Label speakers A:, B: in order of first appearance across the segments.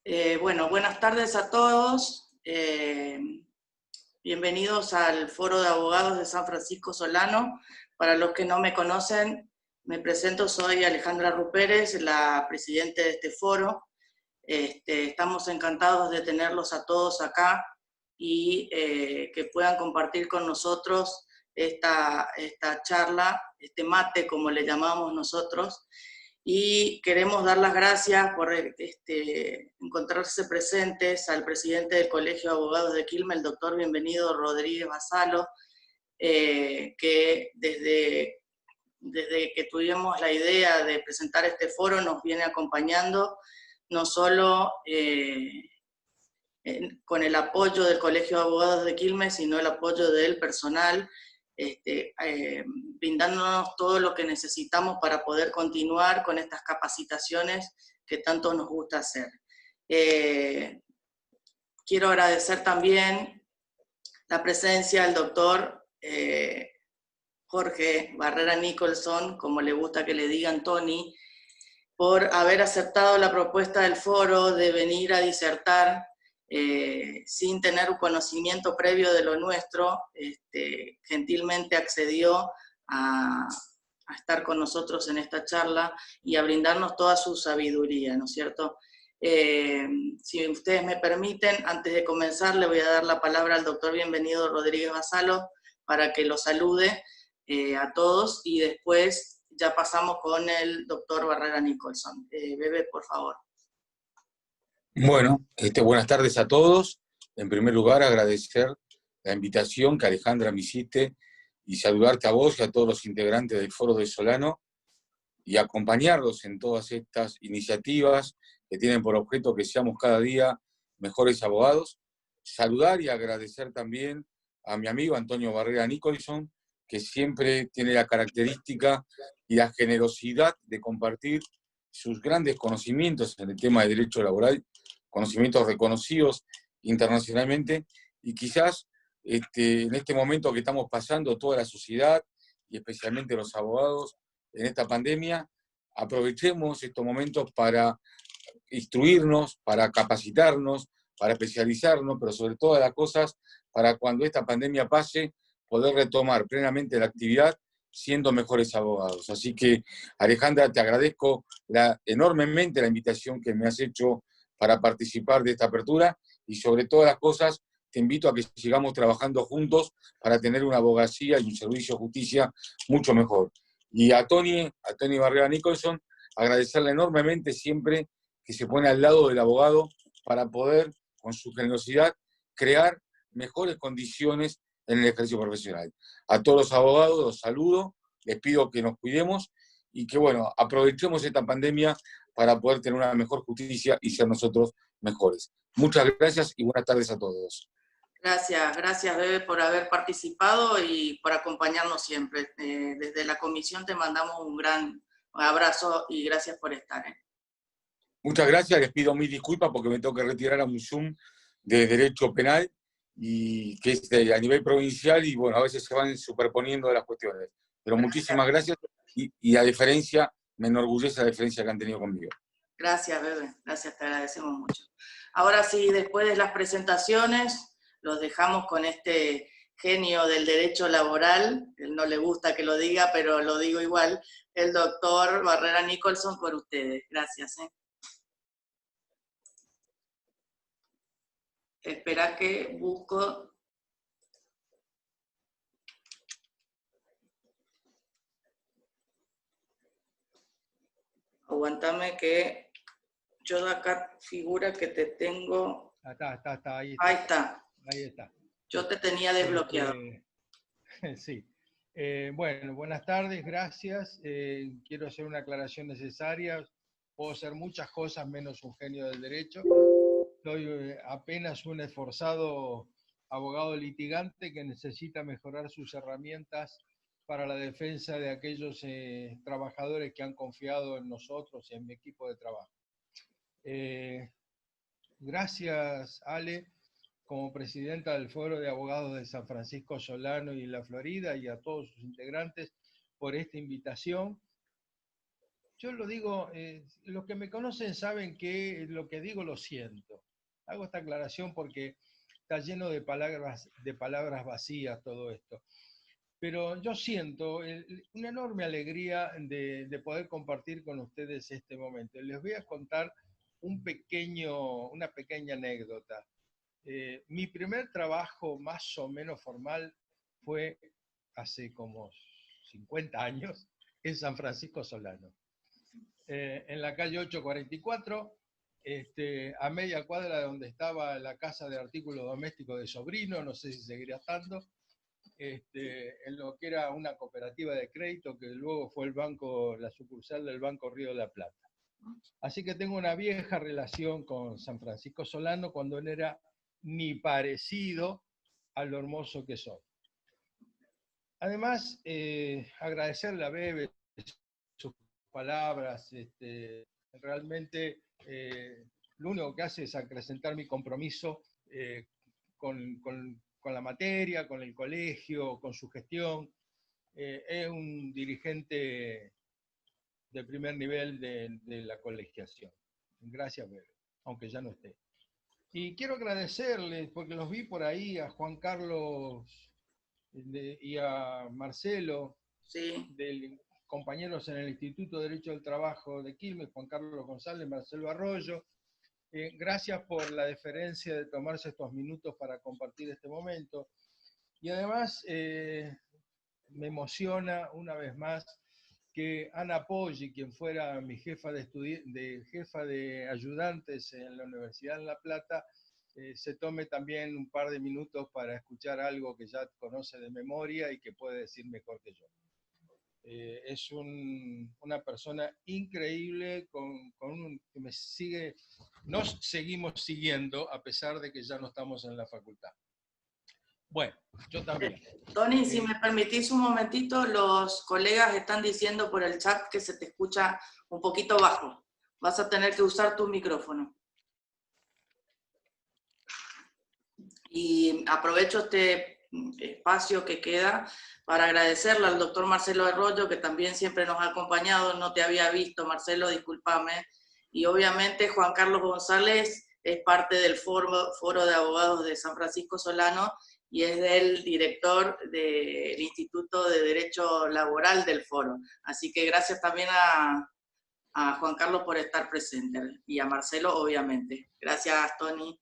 A: Bueno, buenas tardes a todos. Bienvenidos al Foro de Abogados de San Francisco Solano. Para los que no me conocen, me presento, soy Alejandra Rupérez, la presidenta de este foro. Estamos encantados de tenerlos a todos acá y que puedan compartir con nosotros esta charla, este mate, como le llamamos nosotros. Y queremos dar las gracias por encontrarse presentes al presidente del Colegio de Abogados de Quilmes, el doctor Bienvenido Rodríguez Basalo, que desde que tuvimos la idea de presentar este foro nos viene acompañando, no solo con el apoyo del Colegio de Abogados de Quilmes, sino el apoyo del personal, brindándonos todo lo que necesitamos para poder continuar con estas capacitaciones que tanto nos gusta hacer. Quiero agradecer también la presencia del doctor Jorge Barrera Nicholson, como le gusta que le digan Tony, por haber aceptado la propuesta del foro de venir a disertar sin tener un conocimiento previo de lo nuestro. Gentilmente accedió a estar con nosotros en esta charla y a brindarnos toda su sabiduría, ¿no es cierto? Si ustedes me permiten, antes de comenzar, le voy a dar la palabra al doctor Bienvenido Rodríguez Basalo para que lo salude a todos y después ya pasamos con el doctor Barrera Nicholson. Bebe, por favor.
B: Bueno, buenas tardes a todos. En primer lugar, agradecer la invitación que Alejandra me hiciste y saludarte a vos y a todos los integrantes del Foro de Solano y acompañarlos en todas estas iniciativas que tienen por objeto que seamos cada día mejores abogados. Saludar y agradecer también a mi amigo Antonio Barrera Nicholson, que siempre tiene la característica y la generosidad de compartir sus grandes conocimientos en el tema de derecho laboral, conocimientos reconocidos internacionalmente, y quizás en este momento que estamos pasando toda la sociedad, y especialmente los abogados, en esta pandemia, aprovechemos estos momentos para instruirnos, para capacitarnos, para especializarnos, pero sobre todas las cosas, para cuando esta pandemia pase, poder retomar plenamente la actividad siendo mejores abogados. Así que, Alejandra, te agradezco enormemente la invitación que me has hecho para participar de esta apertura y sobre todas las cosas te invito a que sigamos trabajando juntos para tener una abogacía y un servicio de justicia mucho mejor. Y a Tony Barrera Nicholson, agradecerle enormemente siempre que se pone al lado del abogado para poder, con su generosidad, crear mejores condiciones en el ejercicio profesional. A todos los abogados los saludo, les pido que nos cuidemos y que, bueno, aprovechemos esta pandemia para poder tener una mejor justicia y ser nosotros mejores. Muchas gracias y buenas tardes a todos.
A: Gracias Bebe por haber participado y por acompañarnos siempre. Desde la comisión te mandamos un gran abrazo y gracias por estar.
B: Muchas gracias, les pido mil disculpas porque me tengo que retirar a un Zoom de Derecho Penal, y que es a nivel provincial, y bueno, a veces se van superponiendo las cuestiones. Pero muchísimas gracias, y a diferencia, me enorgullece la diferencia que han tenido conmigo.
A: Gracias, Bebe, gracias, te agradecemos mucho. Ahora sí, después de las presentaciones, los dejamos con este genio del derecho laboral, él no le gusta que lo diga, pero lo digo igual, el doctor Barrera Nicholson, por ustedes. Gracias. Espera que busco. Aguántame que yo de acá figura que te tengo.
C: Está, ahí está.
A: Ahí está.
C: Ahí está.
A: Yo te tenía desbloqueado.
C: Sí. Bueno, buenas tardes, gracias. Quiero hacer una aclaración necesaria. Puedo hacer muchas cosas menos un genio del derecho. Soy apenas un esforzado abogado litigante que necesita mejorar sus herramientas para la defensa de aquellos trabajadores que han confiado en nosotros y en mi equipo de trabajo. Gracias, Ale, como presidenta del Foro de Abogados de San Francisco Solano y La Florida, y a todos sus integrantes por esta invitación. yo lo digo, los que me conocen saben que lo que digo lo siento. Hago esta aclaración porque está lleno de palabras vacías todo esto. Pero yo siento una enorme alegría de poder compartir con ustedes este momento. Les voy a contar una pequeña anécdota. Mi primer trabajo más o menos formal fue hace como 50 años en San Francisco Solano. En la calle 844, a media cuadra de donde estaba la casa de artículos domésticos de Sobrino, no sé si seguirá estando, en lo que era una cooperativa de crédito que luego fue la sucursal del Banco Río de la Plata. Así que tengo una vieja relación con San Francisco Solano cuando no era ni parecido a lo hermoso que soy. Además, agradecerle a Bebe sus palabras, realmente lo único que hace es acrecentar mi compromiso con la materia, con el colegio, con su gestión. Es un dirigente de primer nivel de la colegiación. Gracias, Bebe, aunque ya no esté. Y quiero agradecerles, porque los vi por ahí, a Juan Carlos y a Marcelo,
A: Sí.
C: compañeros en el Instituto de Derecho del Trabajo de Quilmes, Juan Carlos González, Marcelo Arroyo. Gracias por la deferencia de tomarse estos minutos para compartir este momento. Y además me emociona una vez más que Ana Poggi, quien fuera mi jefa de ayudantes en la Universidad de La Plata, se tome también un par de minutos para escuchar algo que ya conoce de memoria y que puede decir mejor que yo. Es una persona increíble que me sigue, nos seguimos siguiendo a pesar de que ya no estamos en la facultad. Bueno, yo también.
A: Tony, si me permitís un momentito, los colegas están diciendo por el chat que se te escucha un poquito bajo. Vas a tener que usar tu micrófono. Y aprovecho este espacio que queda para agradecerle al doctor Marcelo Arroyo, que también siempre nos ha acompañado. No te había visto, Marcelo, discúlpame. Y obviamente Juan Carlos González es parte del Foro de Abogados de San Francisco Solano y es el director del Instituto de Derecho Laboral del Foro. Así que gracias también a Juan Carlos por estar presente y a Marcelo, obviamente. Gracias, Tony.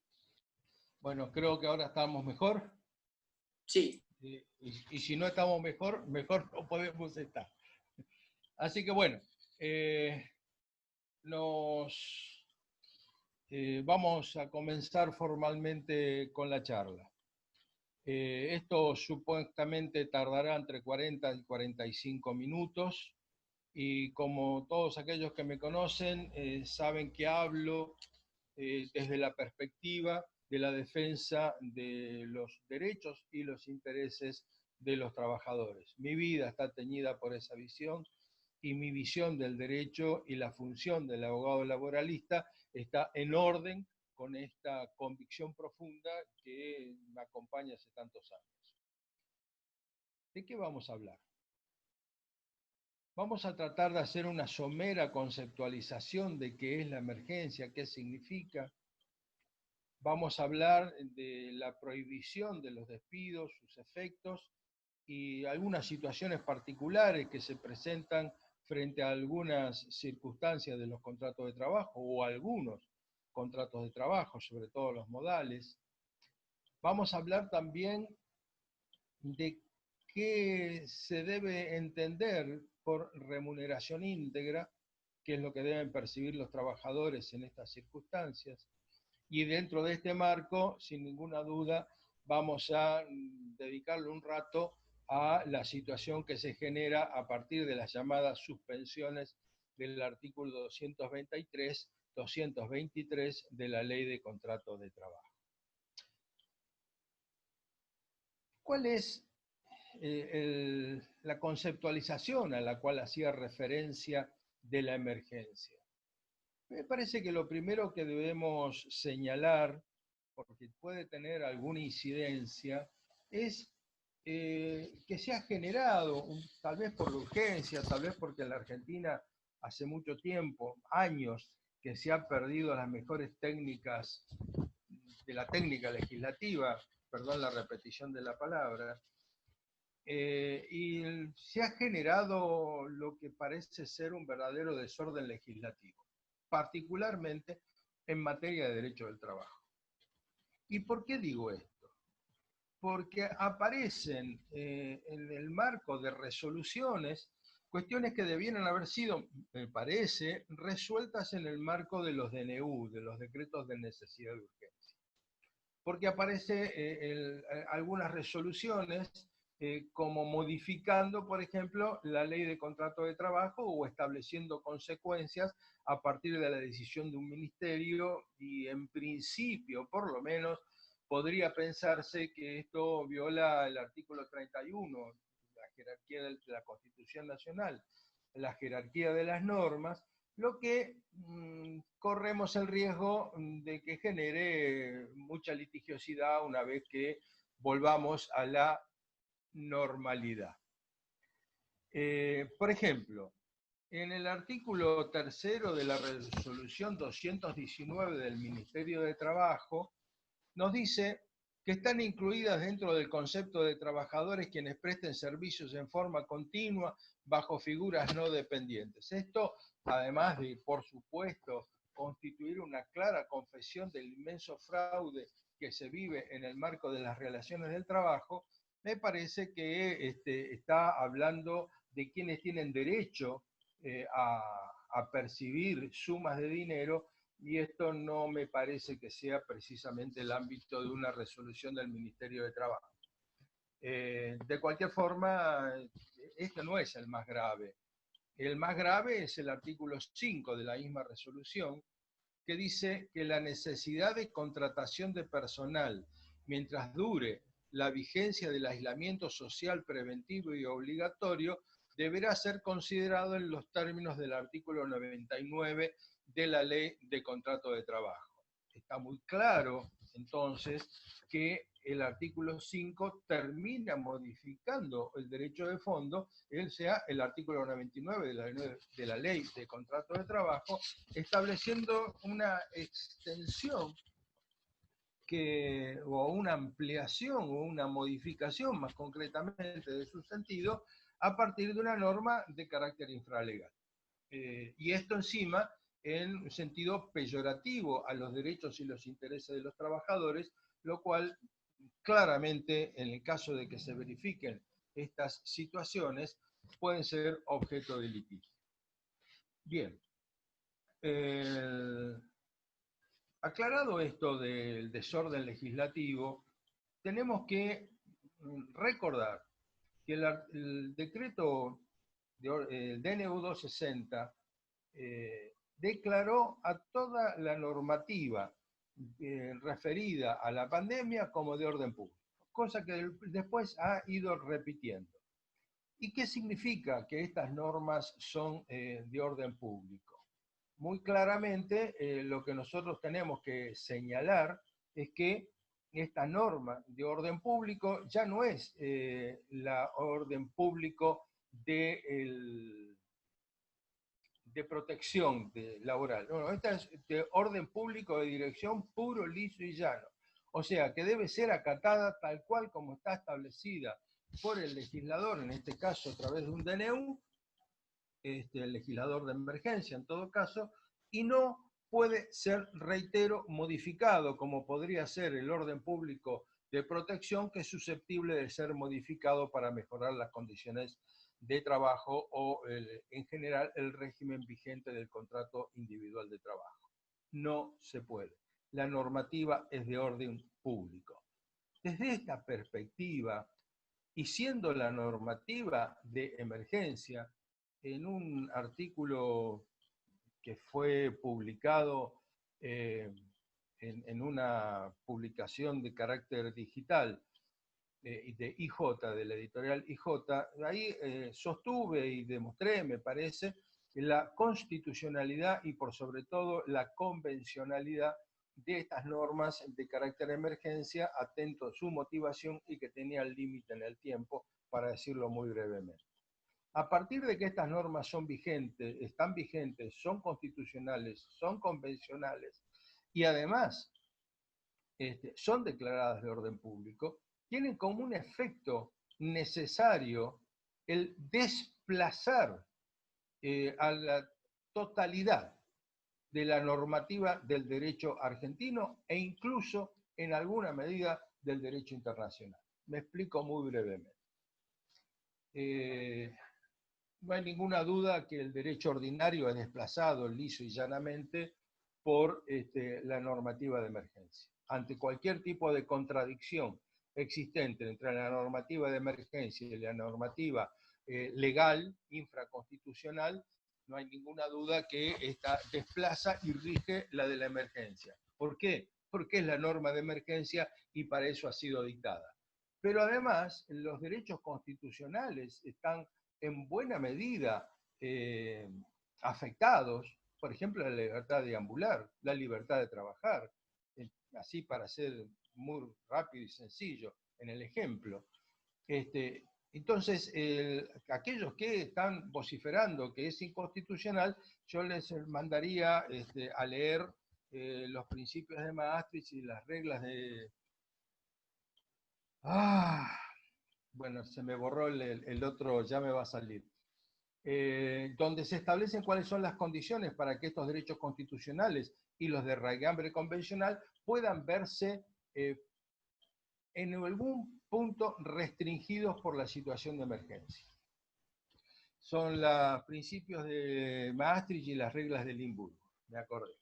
C: Bueno, creo que ahora estamos mejor.
A: Sí.
C: Y si no estamos mejor, mejor no podemos estar. Así que bueno, vamos a comenzar formalmente con la charla. Esto supuestamente tardará entre 40 y 45 minutos y como todos aquellos que me conocen saben que hablo desde la perspectiva de la defensa de los derechos y los intereses de los trabajadores. Mi vida está teñida por esa visión y mi visión del derecho y la función del abogado laboralista está en orden con esta convicción profunda que me acompaña hace tantos años. ¿De qué vamos a hablar? Vamos a tratar de hacer una somera conceptualización de qué es la emergencia, qué significa. Vamos a hablar de la prohibición de los despidos, sus efectos y algunas situaciones particulares que se presentan frente a algunas circunstancias de los contratos de trabajo o algunos contratos de trabajo, sobre todo los modales. Vamos a hablar también de qué se debe entender por remuneración íntegra, qué es lo que deben percibir los trabajadores en estas circunstancias. Y dentro de este marco, sin ninguna duda, vamos a dedicarle un rato a la situación que se genera a partir de las llamadas suspensiones del artículo 223 de la Ley de Contratos de Trabajo. ¿Cuál es la conceptualización a la cual hacía referencia de la emergencia? Me parece que lo primero que debemos señalar, porque puede tener alguna incidencia, es que se ha generado, tal vez por la urgencia, tal vez porque en la Argentina hace mucho tiempo, años, que se han perdido las mejores técnicas de la técnica legislativa, perdón la repetición de la palabra, y se ha generado lo que parece ser un verdadero desorden legislativo, particularmente en materia de derecho del trabajo. ¿Y por qué digo esto? Porque aparecen en el marco de resoluciones cuestiones que debieran haber sido, me parece, resueltas en el marco de los DNU, de los decretos de necesidad de urgencia. Porque aparece algunas resoluciones como modificando, por ejemplo, la ley de contrato de trabajo o estableciendo consecuencias a partir de la decisión de un ministerio, y en principio, por lo menos, podría pensarse que esto viola el artículo 31, la jerarquía de la Constitución Nacional, la jerarquía de las normas, lo que corremos el riesgo de que genere mucha litigiosidad una vez que volvamos a la normalidad. Por ejemplo, en el artículo 3 de la resolución 219 del Ministerio de Trabajo, nos dice que están incluidas dentro del concepto de trabajadores quienes presten servicios en forma continua bajo figuras no dependientes. Esto, además de, por supuesto, constituir una clara confesión del inmenso fraude que se vive en el marco de las relaciones del trabajo, me parece que está hablando de quienes tienen derecho a percibir sumas de dinero, y esto no me parece que sea precisamente el ámbito de una resolución del Ministerio de Trabajo. De cualquier forma, esto no es el más grave. El más grave es el artículo 5 de la misma resolución, que dice que la necesidad de contratación de personal mientras dure la vigencia del aislamiento social preventivo y obligatorio deberá ser considerado en los términos del artículo 99 de la Ley de Contrato de Trabajo. Está muy claro, entonces, que el artículo 5 termina modificando el derecho de fondo, sea el artículo 99 de la Ley de Contrato de Trabajo, estableciendo una extensión o una ampliación o una modificación, más concretamente, de su sentido, a partir de una norma de carácter infralegal. Y esto encima en un sentido peyorativo a los derechos y los intereses de los trabajadores, lo cual claramente, en el caso de que se verifiquen estas situaciones, pueden ser objeto de litigio. Bien. Aclarado esto del desorden legislativo, tenemos que recordar que el decreto el DNU 260 declaró a toda la normativa referida a la pandemia como de orden público, cosa que después ha ido repitiendo. ¿Y qué significa que estas normas son de orden público? Muy claramente lo que nosotros tenemos que señalar es que esta norma de orden público ya no es la orden público de protección laboral. No, esta es de orden público de dirección puro, liso y llano. O sea, que debe ser acatada tal cual como está establecida por el legislador, en este caso a través de un DNU, el legislador de emergencia en todo caso, y no puede ser, reitero, modificado como podría ser el orden público de protección, que es susceptible de ser modificado para mejorar las condiciones de trabajo o en general el régimen vigente del contrato individual de trabajo. No se puede. La normativa es de orden público. Desde esta perspectiva, y siendo la normativa de emergencia, en un artículo que fue publicado en una publicación de carácter digital de IJ, de la editorial IJ, ahí sostuve y demostré, me parece, la constitucionalidad y por sobre todo la convencionalidad de estas normas de carácter de emergencia, atento a su motivación y que tenía límite en el tiempo, para decirlo muy brevemente. A partir de que estas normas son vigentes, están vigentes, son constitucionales, son convencionales y además son declaradas de orden público, tienen como un efecto necesario el desplazar a la totalidad de la normativa del derecho argentino e incluso en alguna medida del derecho internacional. Me explico muy brevemente. No hay ninguna duda que el derecho ordinario es desplazado liso y llanamente por la normativa de emergencia. Ante cualquier tipo de contradicción existente entre la normativa de emergencia y la normativa legal, infraconstitucional, no hay ninguna duda que esta desplaza y rige la de la emergencia. ¿Por qué? Porque es la norma de emergencia y para eso ha sido dictada. Pero además, los derechos constitucionales están en buena medida afectados, por ejemplo, la libertad de ambular, la libertad de trabajar, así para ser muy rápido y sencillo en el ejemplo. Entonces, aquellos que están vociferando que es inconstitucional, yo les mandaría a leer los principios de Maastricht y las reglas de... Bueno, se me borró el otro, ya me va a salir. Donde se establecen cuáles son las condiciones para que estos derechos constitucionales y los de raigambre convencional puedan verse en algún punto restringidos por la situación de emergencia. Son los principios de Maastricht y las reglas de Limburgo, me acordé.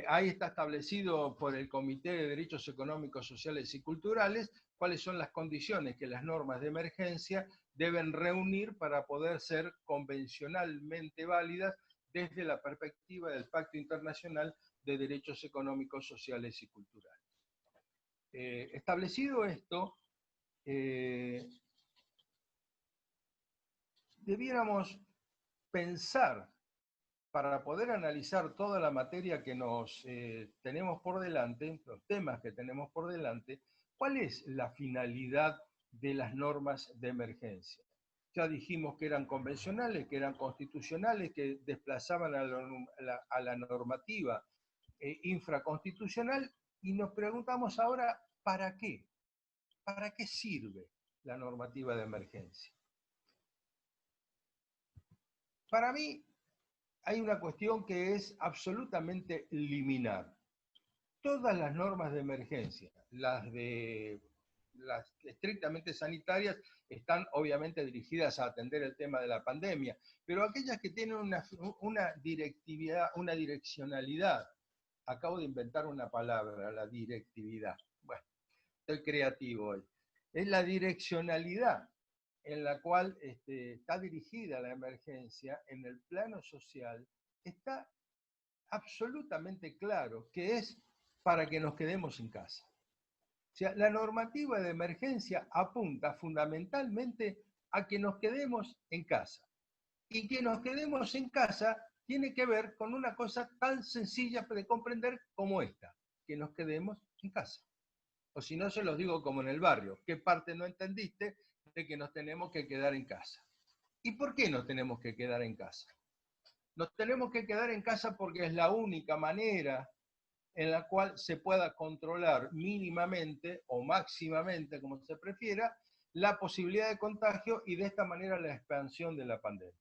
C: Ahí está establecido por el Comité de Derechos Económicos, Sociales y Culturales cuáles son las condiciones que las normas de emergencia deben reunir para poder ser convencionalmente válidas desde la perspectiva del Pacto Internacional de Derechos Económicos, Sociales y Culturales. Establecido esto, debiéramos pensar, para poder analizar toda la materia que nos tenemos por delante, los temas que tenemos por delante, ¿cuál es la finalidad de las normas de emergencia? Ya dijimos que eran convencionales, que eran constitucionales, que desplazaban a la normativa infraconstitucional, y nos preguntamos ahora, ¿para qué? ¿Para qué sirve la normativa de emergencia? Para mí, hay una cuestión que es absolutamente liminar. Todas las normas de emergencia, las estrictamente sanitarias, están obviamente dirigidas a atender el tema de la pandemia, pero aquellas que tienen una directividad, una direccionalidad, acabo de inventar una palabra, la directividad. Bueno, estoy creativo hoy. Es la direccionalidad en la cual está dirigida la emergencia en el plano social, está absolutamente claro que es para que nos quedemos en casa. O sea, la normativa de emergencia apunta fundamentalmente a que nos quedemos en casa. Y que nos quedemos en casa tiene que ver con una cosa tan sencilla de comprender como esta, que nos quedemos en casa. O si no, se los digo como en el barrio. ¿Qué parte no entendiste de que nos tenemos que quedar en casa? ¿Y por qué nos tenemos que quedar en casa? Nos tenemos que quedar en casa porque es la única manera en la cual se pueda controlar mínimamente o máximamente, como se prefiera, la posibilidad de contagio y de esta manera la expansión de la pandemia.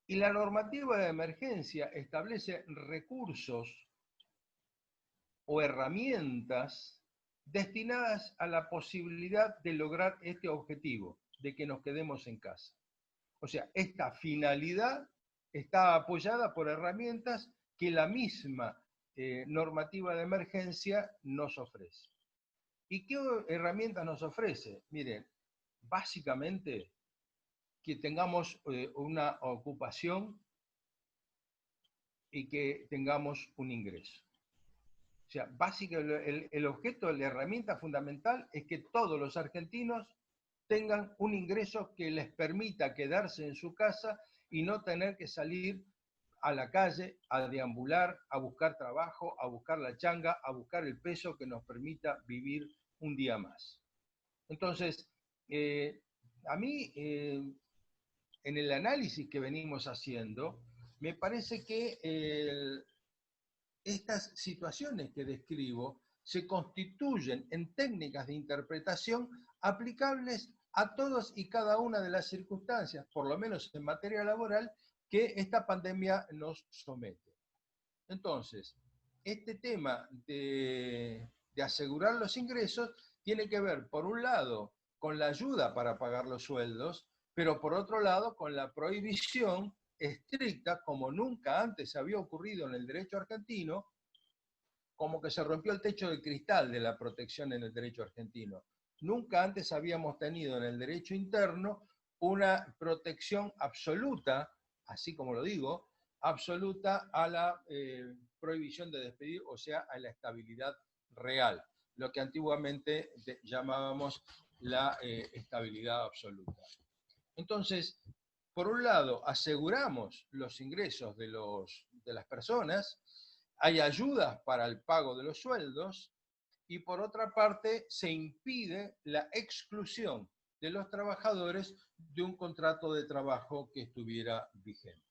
C: Y la normativa de emergencia establece recursos o herramientas destinadas a la posibilidad de lograr este objetivo, de que nos quedemos en casa. O sea, esta finalidad está apoyada por herramientas que la misma normativa de emergencia nos ofrece. ¿Y qué herramientas nos ofrece? Miren, básicamente que tengamos una ocupación y que tengamos un ingreso. O sea, básicamente el objeto, la herramienta fundamental es que todos los argentinos tengan un ingreso que les permita quedarse en su casa y no tener que salir a la calle a deambular, a buscar trabajo, a buscar la changa, a buscar el peso que nos permita vivir un día más. Entonces, a mí, en el análisis que venimos haciendo, me parece que estas situaciones que describo se constituyen en técnicas de interpretación aplicables a todas y cada una de las circunstancias, por lo menos en materia laboral, que esta pandemia nos somete. Entonces, este tema de asegurar los ingresos tiene que ver, por un lado, con la ayuda para pagar los sueldos, pero por otro lado, con la prohibición estricta, como nunca antes había ocurrido en el derecho argentino, como que se rompió el techo de cristal de la protección en el derecho argentino. Nunca antes habíamos tenido en el derecho interno una protección absoluta, así como lo digo, absoluta a la prohibición de despedir, o sea, a la estabilidad real, lo que antiguamente llamábamos la estabilidad absoluta. Entonces, por un lado, aseguramos los ingresos de las personas, hay ayudas para el pago de los sueldos, y por otra parte se impide la exclusión de los trabajadores de un contrato de trabajo que estuviera vigente.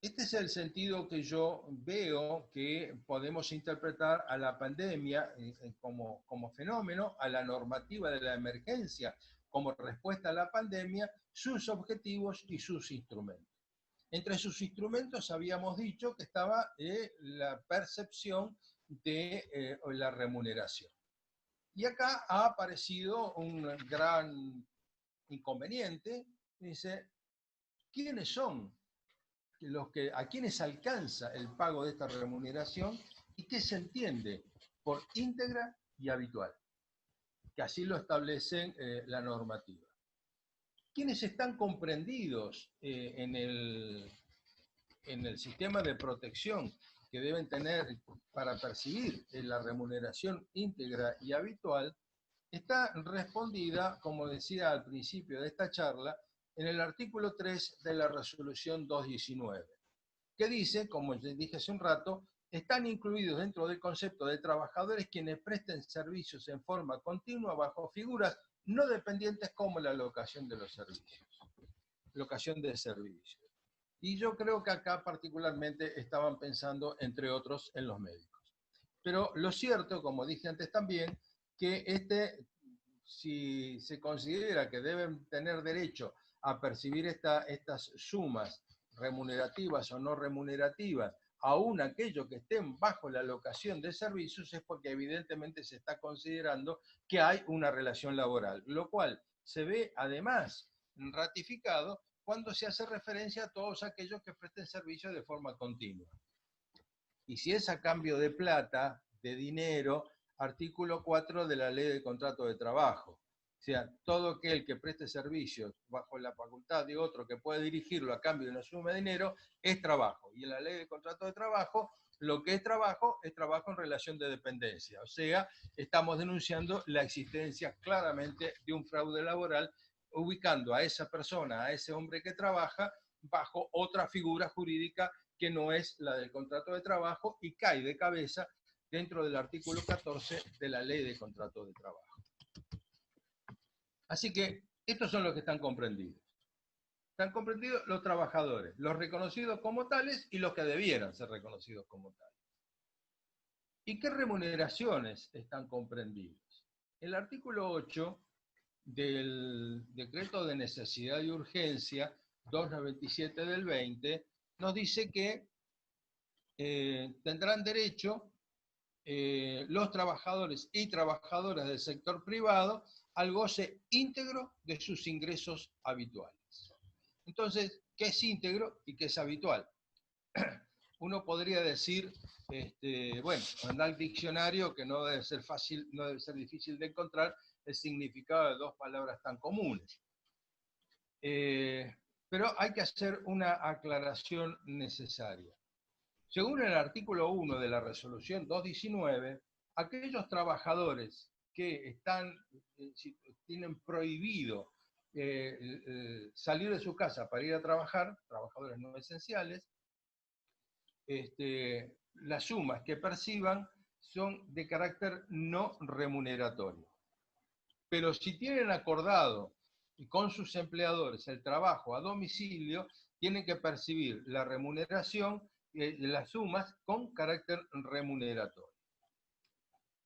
C: Este es el sentido que yo veo que podemos interpretar a la pandemia como fenómeno, a la normativa de la emergencia como respuesta a la pandemia, sus objetivos y sus instrumentos. Entre sus instrumentos habíamos dicho que estaba la percepción de la remuneración. Y acá ha aparecido un gran inconveniente. Dice, ¿quiénes son a quienes alcanza el pago de esta remuneración y qué se entiende por íntegra y habitual? Que así lo establece la normativa. ¿Quiénes están comprendidos en el sistema de protección que deben tener para percibir la remuneración íntegra y habitual? Está respondida, como decía al principio de esta charla, en el artículo 3 de la resolución 219, que dice, como les dije hace un rato, están incluidos dentro del concepto de trabajadores quienes presten servicios en forma continua bajo figuras no dependientes como la locación de los servicios. Locación de servicios. Y yo creo que acá particularmente estaban pensando, entre otros, en los médicos. Pero lo cierto, como dije antes también, que si se considera que deben tener derecho a percibir estas sumas remunerativas o no remunerativas, aún aquellos que estén bajo la locación de servicios, es porque evidentemente se está considerando que hay una relación laboral, lo cual se ve además ratificado cuando se hace referencia a todos aquellos que presten servicios de forma continua. Y si es a cambio de plata, de dinero, artículo 4 de la Ley de Contrato de Trabajo. O sea, todo aquel que preste servicios bajo la facultad de otro que puede dirigirlo a cambio de una suma de dinero, es trabajo. Y en la Ley de Contrato de Trabajo, lo que es trabajo en relación de dependencia. O sea, estamos denunciando la existencia claramente de un fraude laboral, ubicando a esa persona, a ese hombre que trabaja, bajo otra figura jurídica que no es la del contrato de trabajo y cae de cabeza dentro del artículo 14 de la Ley de Contrato de Trabajo. Así que estos son los que están comprendidos. Están comprendidos los trabajadores, los reconocidos como tales y los que debieran ser reconocidos como tales. ¿Y qué remuneraciones están comprendidas? El artículo 8 del Decreto de Necesidad y Urgencia 297 del 20 nos dice que tendrán derecho los trabajadores y trabajadoras del sector privado al goce íntegro de sus ingresos habituales. Entonces, ¿qué es íntegro y qué es habitual? Uno podría decir, bueno, anda al diccionario, que no debe ser fácil, no debe ser difícil de encontrar el significado de dos palabras tan comunes. Pero hay que hacer una aclaración necesaria. Según el artículo 1 de la resolución 219, aquellos trabajadores que tienen prohibido salir de su casa para ir a trabajar, trabajadores no esenciales, las sumas que perciban son de carácter no remuneratorio. pero si tienen acordado con sus empleadores el trabajo a domicilio, tienen que percibir la remuneración, las sumas con carácter remuneratorio.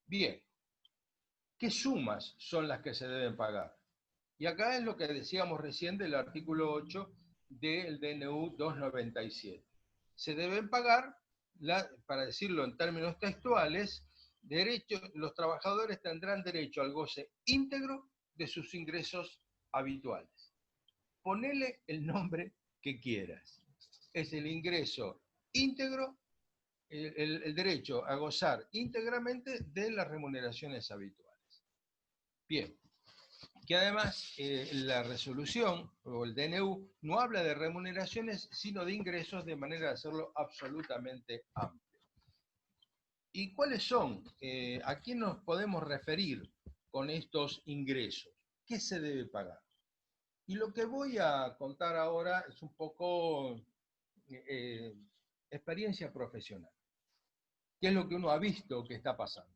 C: Bien, ¿qué sumas son las que se deben pagar? Y acá es lo que decíamos recién del artículo 8 del DNU 297. Se deben pagar, para decirlo en términos textuales, los trabajadores tendrán derecho al goce íntegro de sus ingresos habituales. Ponele el nombre que quieras. Es el ingreso íntegro, el derecho a gozar íntegramente de las remuneraciones habituales. Bien, que además la resolución o el DNU no habla de remuneraciones, sino de ingresos, de manera de hacerlo absolutamente amplio. ¿Y cuáles son? ¿A quién nos podemos referir con estos ingresos? ¿Qué se debe pagar? Y lo que voy a contar ahora es un poco experiencia profesional. ¿Qué es lo que uno ha visto que está pasando?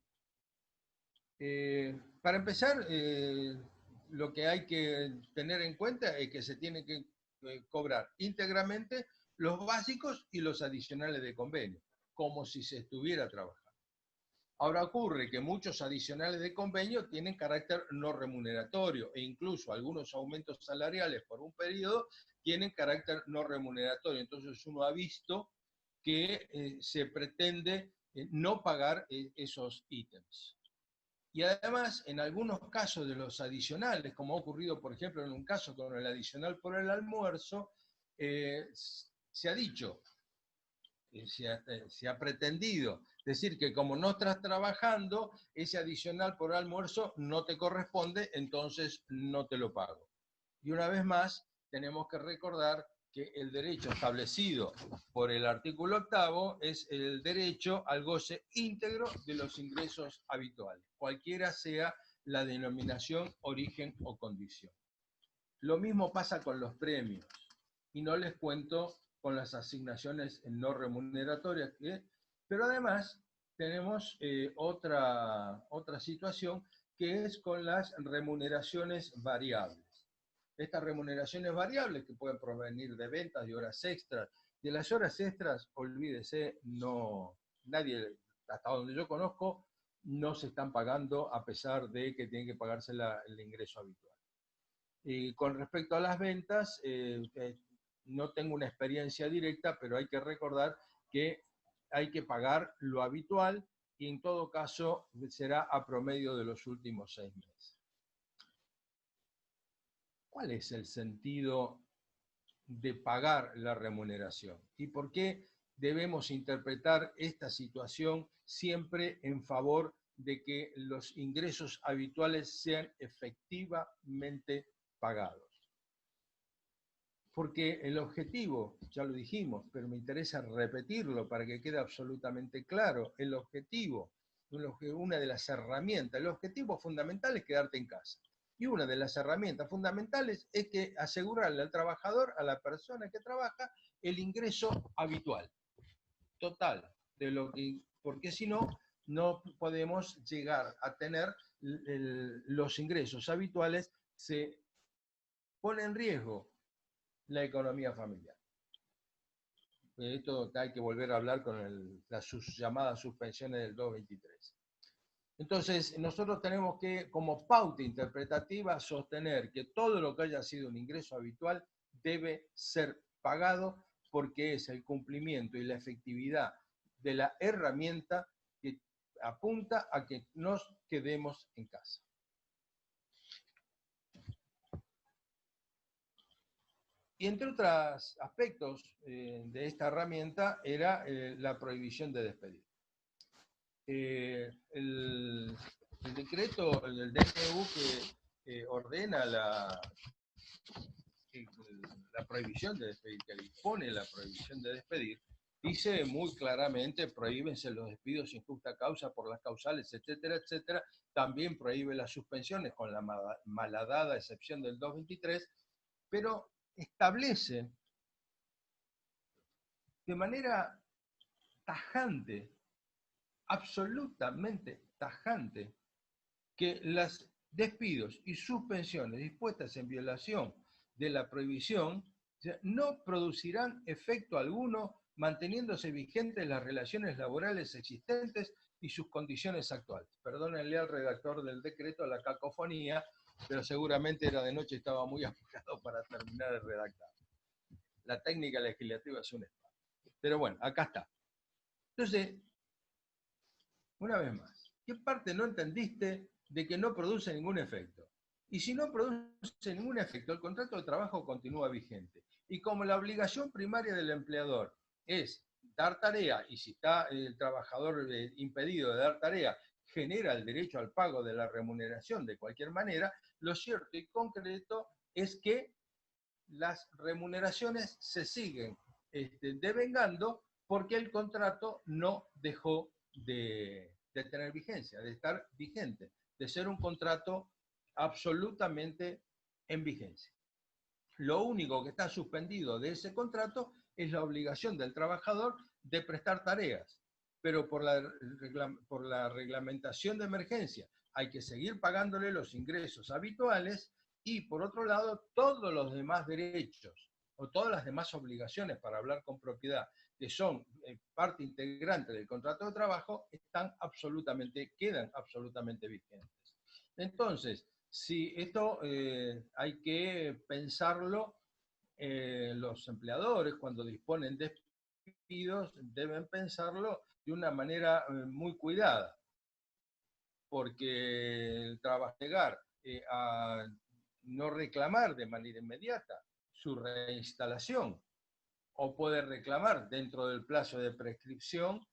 C: Para empezar, lo que hay que tener en cuenta es que se tiene que cobrar íntegramente los básicos y los adicionales de convenio, como si se estuviera trabajando. Ahora ocurre que muchos adicionales de convenio tienen carácter no remuneratorio e incluso algunos aumentos salariales por un periodo tienen carácter no remuneratorio. Entonces uno ha visto que se pretende no pagar esos ítems. Y además, en algunos casos de los adicionales, como ha ocurrido, por ejemplo, en un caso con el adicional por el almuerzo, se ha dicho, se ha pretendido decir que como no estás trabajando, ese adicional por almuerzo no te corresponde, entonces no te lo pago. Y una vez más, tenemos que recordar que el derecho establecido por el artículo 8 es el derecho al goce íntegro de los ingresos habituales, cualquiera sea la denominación, origen o condición. Lo mismo pasa con los premios, y no les cuento con las asignaciones no remuneratorias, pero además tenemos otra situación que es con las remuneraciones variables. Estas remuneraciones variables que pueden provenir de ventas, de horas extras. De las horas extras, olvídese, nadie, hasta donde yo conozco, no se están pagando a pesar de que tienen que pagarse el ingreso habitual. Con respecto a las ventas, no tengo una experiencia directa, pero hay que recordar que hay que pagar lo habitual y en todo caso será a promedio de los últimos 6 meses. ¿Cuál es el sentido de pagar la remuneración? ¿Y por qué debemos interpretar esta situación siempre en favor de que los ingresos habituales sean efectivamente pagados? Porque el objetivo, ya lo dijimos, pero me interesa repetirlo para que quede absolutamente claro, el objetivo, una de las herramientas, el objetivo fundamental es quedarte en casa. Y una de las herramientas fundamentales es que asegurarle al trabajador, a la persona que trabaja, el ingreso habitual, total, porque si no, no podemos llegar a tener los ingresos habituales, se pone en riesgo la economía familiar. Esto hay que volver a hablar con las llamadas suspensiones del 223. Entonces, nosotros tenemos que, como pauta interpretativa, sostener que todo lo que haya sido un ingreso habitual debe ser pagado porque es el cumplimiento y la efectividad de la herramienta que apunta a que nos quedemos en casa. Y entre otros aspectos de esta herramienta era la prohibición de despedir. El decreto, el DNU que ordena la prohibición de despedir, que dispone la prohibición de despedir, dice muy claramente, prohíbense los despidos sin justa causa por las causales, etcétera, etcétera. También prohíbe las suspensiones con la malhadada excepción del 223, pero establece de manera tajante, absolutamente tajante, que las despidos y suspensiones dispuestas en violación de la prohibición no producirán efecto alguno manteniéndose vigentes las relaciones laborales existentes y sus condiciones actuales. Perdónenle al redactor del decreto la cacofonía, pero seguramente era de noche y estaba muy apurado para terminar de redactar. La técnica legislativa es un espanto. Pero bueno, acá está. Entonces, una vez más, ¿qué parte no entendiste de que no produce ningún efecto? Y si no produce ningún efecto, el contrato de trabajo continúa vigente. Y como la obligación primaria del empleador es dar tarea, y si está el trabajador impedido de dar tarea, genera el derecho al pago de la remuneración de cualquier manera, lo cierto y concreto es que las remuneraciones se siguen devengando porque el contrato no dejó de tener vigencia, de estar vigente, de ser un contrato absolutamente en vigencia. Lo único que está suspendido de ese contrato es la obligación del trabajador de prestar tareas, pero por la reglamentación de emergencia hay que seguir pagándole los ingresos habituales y, por otro lado, todos los demás derechos o todas las demás obligaciones, para hablar con propiedad, que son parte integrante del contrato de trabajo, quedan absolutamente vigentes. Entonces, si esto hay que pensarlo, los empleadores cuando disponen de despidos deben pensarlo de una manera muy cuidada, porque el trabajo llegar a no reclamar de manera inmediata su reinstalación, o puede reclamar dentro del plazo de prescripción,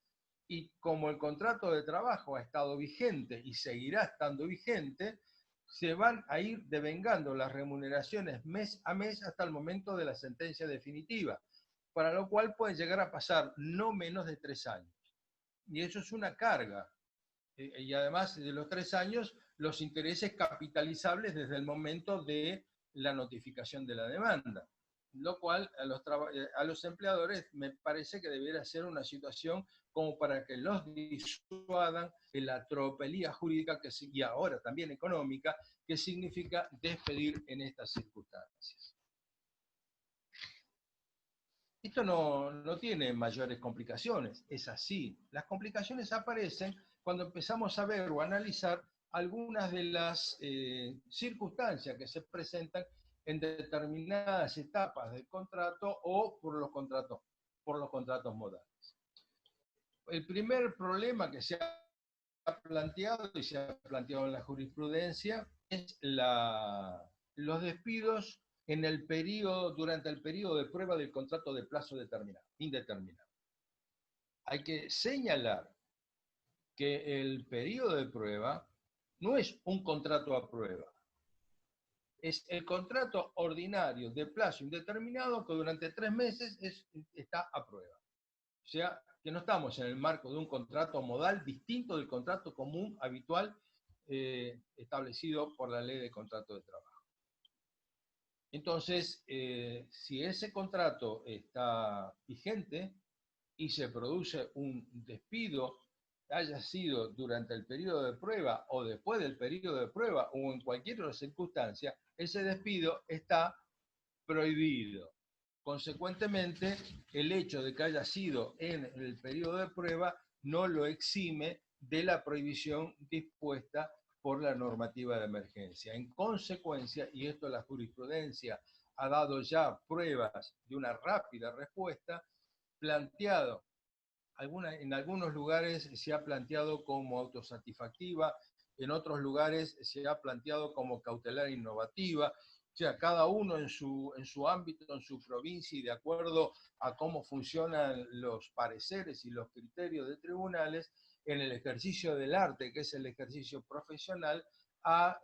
C: y como el contrato de trabajo ha estado vigente y seguirá estando vigente, se van a ir devengando las remuneraciones mes a mes hasta el momento de la sentencia definitiva, para lo cual pueden llegar a pasar no menos de 3 años. Y eso es una carga. Y además de los 3 años, los intereses capitalizables desde el momento de la notificación de la demanda, lo cual a los empleadores me parece que debería ser una situación como para que los disuadan de la tropelía jurídica y ahora también económica que significa despedir en estas circunstancias. Esto no tiene mayores complicaciones, es así. Las complicaciones aparecen cuando empezamos a ver o analizar algunas de las circunstancias que se presentan en determinadas etapas del contrato o por los contratos modales. El primer problema que se ha planteado y se ha planteado en la jurisprudencia es los despidos durante el periodo de prueba del contrato de plazo indeterminado. Hay que señalar que el periodo de prueba no es un contrato a prueba, es el contrato ordinario de plazo indeterminado que durante 3 meses está a prueba. O sea, que no estamos en el marco de un contrato modal distinto del contrato común habitual establecido por la ley de contrato de trabajo. Entonces, si ese contrato está vigente y se produce un despido, haya sido durante el periodo de prueba o después del periodo de prueba o en cualquier otra circunstancia, ese despido está prohibido. Consecuentemente, el hecho de que haya sido en el periodo de prueba no lo exime de la prohibición dispuesta por la normativa de emergencia. En consecuencia, y esto la jurisprudencia ha dado ya pruebas de una rápida respuesta, en algunos lugares se ha planteado como autosatisfactiva, en otros lugares se ha planteado como cautelar innovativa. O sea, cada uno en su ámbito, en su provincia y de acuerdo a cómo funcionan los pareceres y los criterios de tribunales, en el ejercicio del arte, que es el ejercicio profesional, ha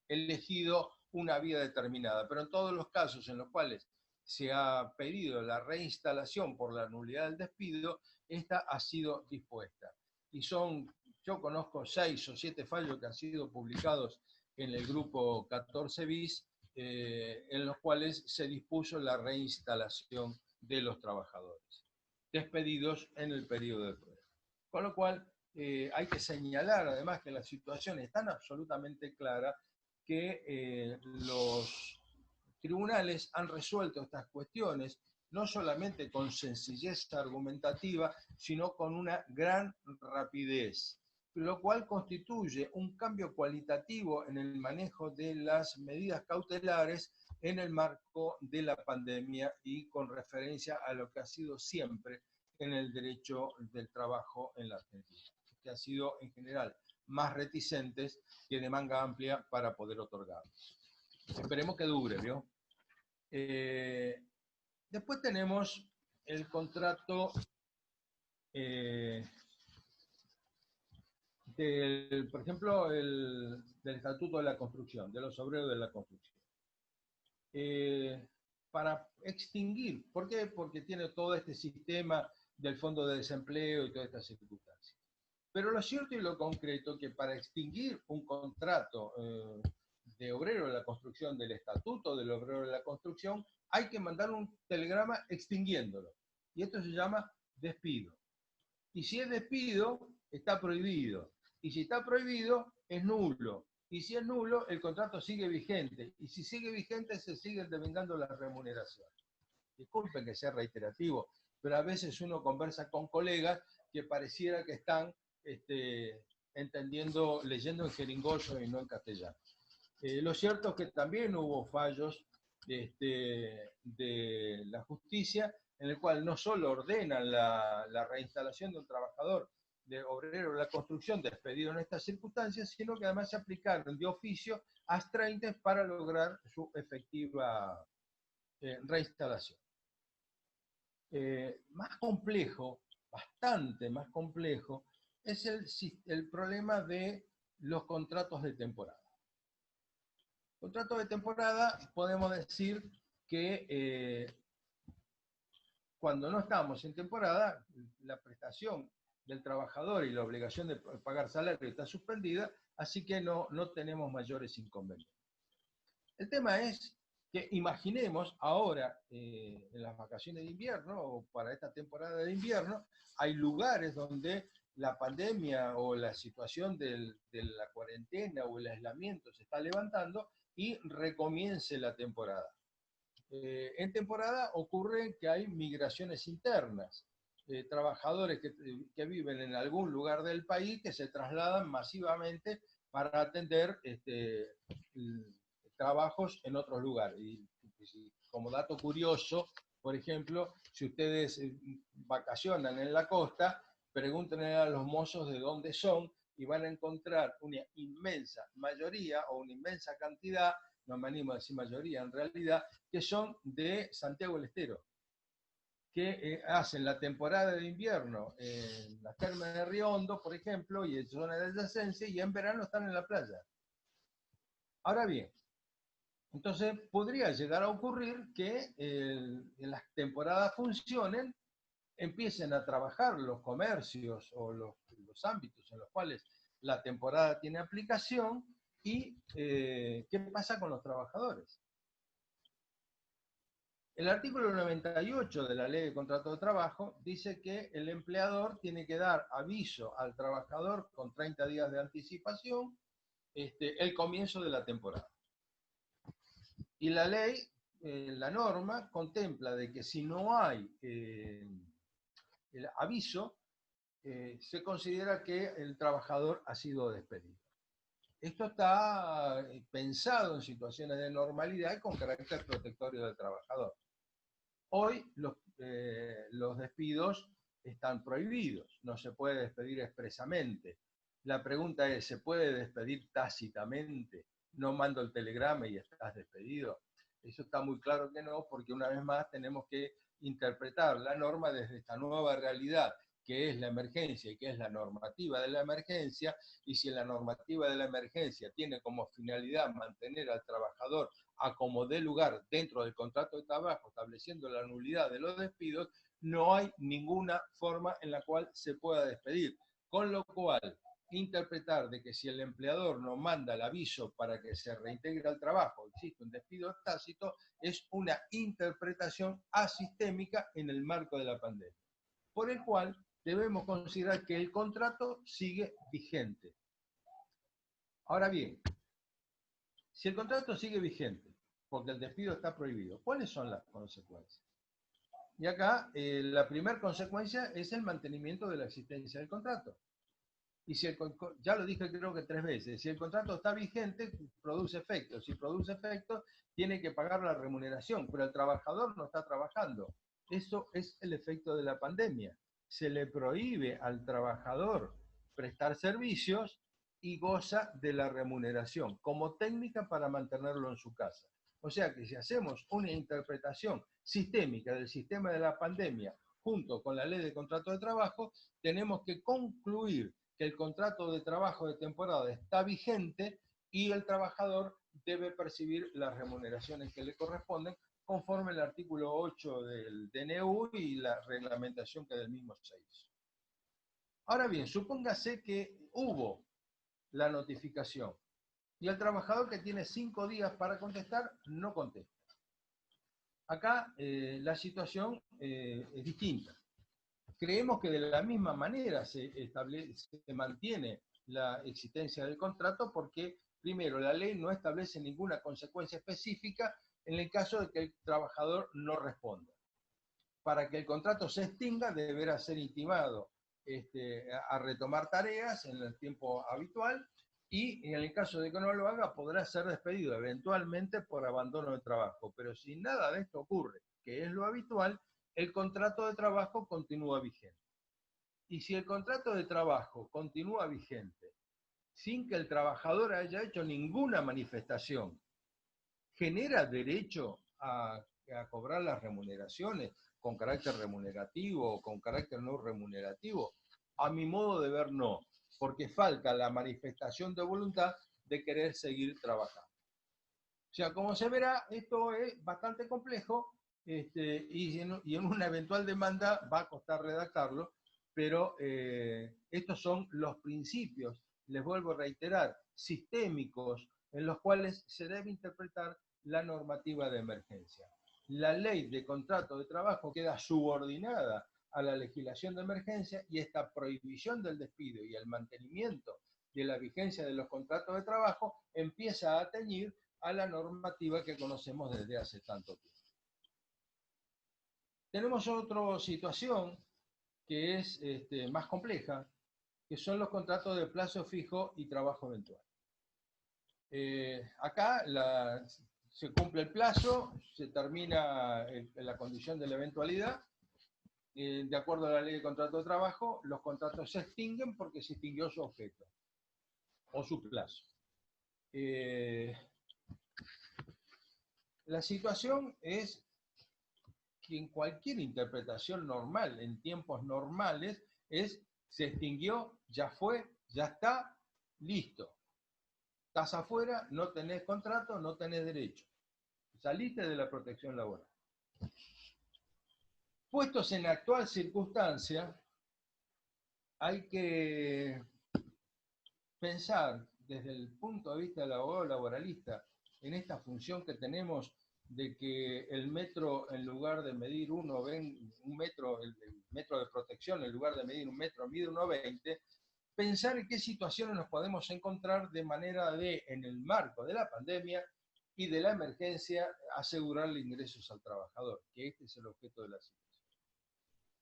C: elegido una vía determinada. Pero en todos los casos en los cuales se ha pedido la reinstalación por la nulidad del despido, esta ha sido dispuesta. Y yo conozco 6 o 7 fallos que han sido publicados en el grupo 14 bis, en los cuales se dispuso la reinstalación de los trabajadores despedidos en el periodo de prueba. Con lo cual, hay que señalar además que la situación es tan absolutamente clara que los tribunales han resuelto estas cuestiones no solamente con sencillez argumentativa, sino con una gran rapidez, lo cual constituye un cambio cualitativo en el manejo de las medidas cautelares en el marco de la pandemia y con referencia a lo que ha sido siempre en el derecho del trabajo en la Argentina, que ha sido en general más reticentes que de manga amplia para poder otorgar. Esperemos que dure, ¿vio? Después tenemos el contrato por ejemplo, del Estatuto de la Construcción, de los obreros de la construcción. Para extinguir, ¿por qué? Porque tiene todo este sistema del fondo de desempleo y todas estas circunstancias. Pero lo cierto y lo concreto es que para extinguir un contrato de obrero de la construcción, del Estatuto del Obrero de la Construcción, hay que mandar un telegrama extinguiéndolo. Y esto se llama despido. Y si es despido, está prohibido. Y si está prohibido, es nulo. Y si es nulo, el contrato sigue vigente. Y si sigue vigente, se siguen devengando las remuneraciones. Disculpen que sea reiterativo, pero a veces uno conversa con colegas que pareciera que están entendiendo, leyendo en jeringoso y no en castellano. Lo cierto es que también hubo fallos de la justicia en el cual no solo ordenan la reinstalación de un trabajador de obrero de la construcción despedido en estas circunstancias, sino que además se aplicaron de oficio astraintes para lograr su efectiva reinstalación. Más complejo, bastante más complejo, es el problema de los contratos de temporada. Contratos de temporada, podemos decir que cuando no estamos en temporada, la prestación del trabajador y la obligación de pagar salario está suspendida, así que no tenemos mayores inconvenientes. El tema es que imaginemos ahora, en las vacaciones de invierno, o para esta temporada de invierno, hay lugares donde la pandemia o la situación de la cuarentena o el aislamiento se está levantando y recomience la temporada. En temporada ocurre que hay migraciones internas, trabajadores que viven en algún lugar del país que se trasladan masivamente para atender trabajos en otros lugares. Y como dato curioso, por ejemplo, si ustedes vacacionan en la costa, pregúntenle a los mozos de dónde son y van a encontrar una inmensa mayoría o una inmensa cantidad, no me animo a decir mayoría en realidad, que son de Santiago del Estero, que hacen la temporada de invierno en las termas de Río Hondo, por ejemplo, y en zona de adyacencia, y en verano están en la playa. Ahora bien, entonces podría llegar a ocurrir que en las temporadas funcionen, empiecen a trabajar los comercios o los ámbitos en los cuales la temporada tiene aplicación, y ¿qué pasa con los trabajadores? El artículo 98 de la Ley de Contrato de Trabajo dice que el empleador tiene que dar aviso al trabajador con 30 días de anticipación el comienzo de la temporada. Y la ley, la norma, contempla de que si no hay el aviso, se considera que el trabajador ha sido despedido. Esto está pensado en situaciones de normalidad y con carácter protectorio del trabajador. Hoy los despidos están prohibidos, no se puede despedir expresamente. La pregunta es, ¿se puede despedir tácitamente? No mando el telegrama y estás despedido. Eso está muy claro que no, porque una vez más tenemos que interpretar la norma desde esta nueva realidad, que es la emergencia y que es la normativa de la emergencia, y si la normativa de la emergencia tiene como finalidad mantener al trabajador a como dé lugar dentro del contrato de trabajo, estableciendo la nulidad de los despidos, no hay ninguna forma en la cual se pueda despedir. Con lo cual, interpretar de que si el empleador no manda el aviso para que se reintegre al trabajo, existe un despido tácito, es una interpretación asistémica en el marco de la pandemia. Por el cual, debemos considerar que el contrato sigue vigente. Ahora bien, si el contrato sigue vigente, porque el despido está prohibido, ¿cuáles son las consecuencias? Y acá la primera consecuencia es el mantenimiento de la existencia del contrato. Y si ya lo dije creo que 3 veces, si el contrato está vigente, produce efectos. Si produce efectos, tiene que pagar la remuneración, pero el trabajador no está trabajando. Eso es el efecto de la pandemia. Se le prohíbe al trabajador prestar servicios y goza de la remuneración como técnica para mantenerlo en su casa. O sea que si hacemos una interpretación sistémica del sistema de la pandemia junto con la ley de contrato de trabajo, tenemos que concluir que el contrato de trabajo de temporada está vigente y el trabajador debe percibir las remuneraciones que le corresponden conforme el artículo 8 del DNU y la reglamentación que del mismo se hizo. Ahora bien, supóngase que hubo la notificación y el trabajador que tiene 5 días para contestar no contesta. Acá la situación es distinta. Creemos que de la misma manera se mantiene la existencia del contrato porque, primero, la ley no establece ninguna consecuencia específica en el caso de que el trabajador no responda. Para que el contrato se extinga, deberá ser intimado a retomar tareas en el tiempo habitual y en el caso de que no lo haga, podrá ser despedido eventualmente por abandono de trabajo. Pero si nada de esto ocurre, que es lo habitual, el contrato de trabajo continúa vigente. Y si el contrato de trabajo continúa vigente sin que el trabajador haya hecho ninguna manifestación, genera derecho a cobrar las remuneraciones con carácter remunerativo o con carácter no remunerativo. A mi modo de ver, no, porque falta la manifestación de voluntad de querer seguir trabajando. O sea, como se verá, esto es bastante complejo y en una eventual demanda va a costar redactarlo, pero estos son los principios, les vuelvo a reiterar, sistémicos, en los cuales se debe interpretar la normativa de emergencia. La ley de contrato de trabajo queda subordinada a la legislación de emergencia y esta prohibición del despido y el mantenimiento de la vigencia de los contratos de trabajo empieza a atañir a la normativa que conocemos desde hace tanto tiempo. Tenemos otra situación que es más compleja, que son los contratos de plazo fijo y trabajo eventual. Acá se cumple el plazo, se termina la condición de la eventualidad, de acuerdo a la ley de contrato de trabajo, los contratos se extinguen porque se extinguió su objeto o su plazo. La situación es que en cualquier interpretación normal, en tiempos normales, se extinguió, ya fue, ya está, listo. Estás afuera, no tenés contrato, no tenés derecho. Saliste de la protección laboral. Puestos en la actual circunstancia, hay que pensar desde el punto de vista del abogado laboralista en esta función que tenemos de que el metro, en lugar de medir un metro, el metro de protección, en lugar de medir 1 metro, mide 1,20, pensar en qué situaciones nos podemos encontrar de manera de, en el marco de la pandemia y de la emergencia, asegurarle ingresos al trabajador, que este es el objeto de la situación.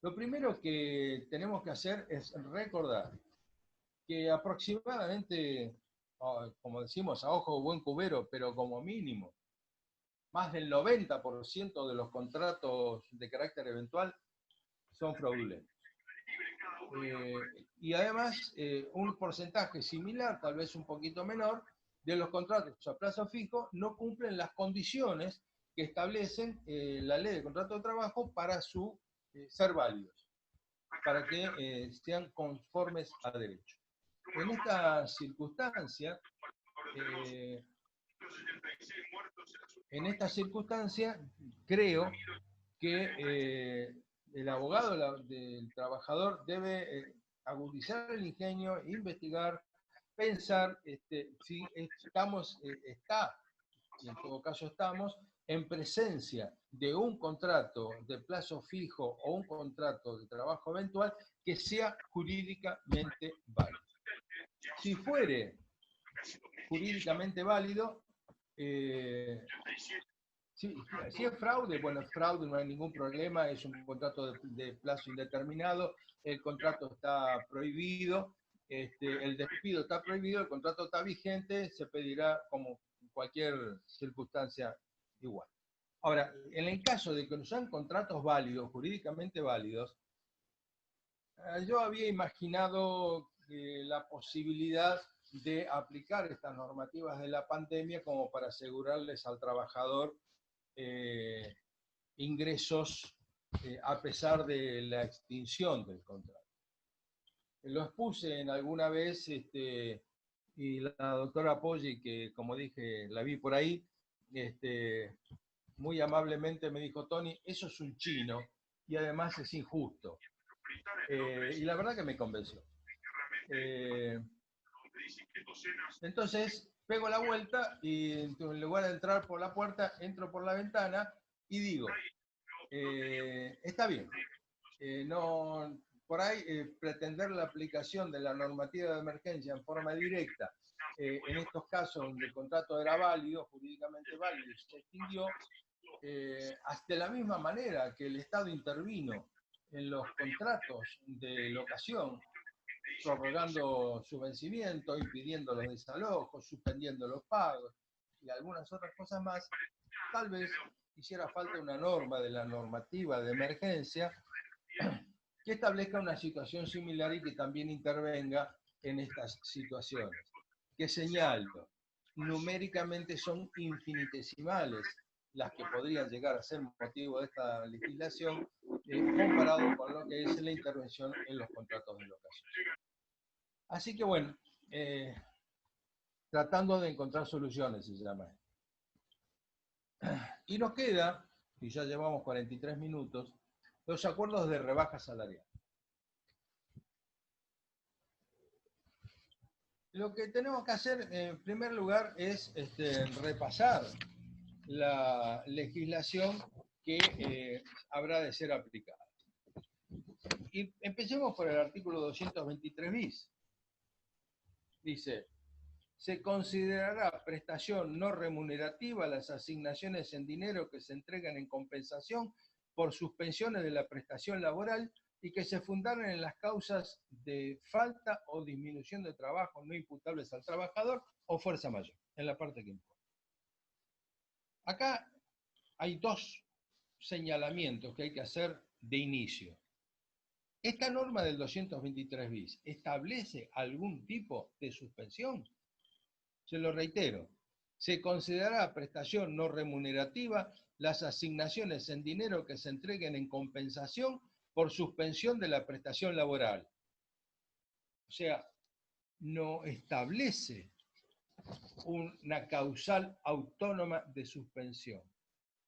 C: Lo primero que tenemos que hacer es recordar que aproximadamente, como decimos, a ojo buen cubero, pero como mínimo, más del 90% de los contratos de carácter eventual son fraudulentos. Y además, un porcentaje similar, tal vez un poquito menor, de los contratos a plazo fijo no cumplen las condiciones que establecen la ley de contrato de trabajo para ser válidos, para que sean conformes a derecho. En esta circunstancia, creo que el abogado del trabajador debe agudizar el ingenio, investigar, pensar si está, y en todo caso estamos, en presencia de un contrato de plazo fijo o un contrato de trabajo eventual que sea jurídicamente válido. Si fuere jurídicamente válido, si es fraude, bueno, es fraude, no hay ningún problema, es un contrato de plazo indeterminado, el contrato está prohibido, el despido está prohibido, el contrato está vigente, se pedirá como cualquier circunstancia igual. Ahora, en el caso de que no sean contratos válidos, jurídicamente válidos, yo había imaginado la posibilidad de aplicar estas normativas de la pandemia como para asegurarles al trabajador ingresos a pesar de la extinción del contrato. Lo expuse en alguna vez y la doctora Poggi, que como dije, la vi por ahí, muy amablemente me dijo, Tony, eso es un chino y además es injusto. Y la verdad que me convenció. Entonces, pego la vuelta y en lugar de entrar por la puerta, entro por la ventana y digo, está bien, no, por ahí pretender la aplicación de la normativa de emergencia en forma directa, en estos casos donde el contrato era válido, jurídicamente válido, y se extinguió, hasta de la misma manera que el Estado intervino en los contratos de locación, prorrogando su vencimiento, impidiendo los desalojos, suspendiendo los pagos y algunas otras cosas más, tal vez hiciera falta una norma de la normativa de emergencia que establezca una situación similar y que también intervenga en estas situaciones. Que señalo, numéricamente son infinitesimales las que podrían llegar a ser motivo de esta legislación comparado con lo que es la intervención en los contratos de locación. Así que bueno, tratando de encontrar soluciones se llama. Y nos queda, y ya llevamos 43 minutos, los acuerdos de rebaja salarial. Lo que tenemos que hacer en primer lugar es repasar la legislación que habrá de ser aplicada. Y empecemos por el artículo 223 bis. Dice, se considerará prestación no remunerativa las asignaciones en dinero que se entregan en compensación por suspensiones de la prestación laboral y que se fundaron en las causas de falta o disminución de trabajo no imputables al trabajador o fuerza mayor, en la parte que importa. Acá hay dos señalamientos que hay que hacer de inicio. ¿Esta norma del 223 bis establece algún tipo de suspensión? Se lo reitero, se considerará prestación no remunerativa las asignaciones en dinero que se entreguen en compensación por suspensión de la prestación laboral. O sea, no establece una causal autónoma de suspensión.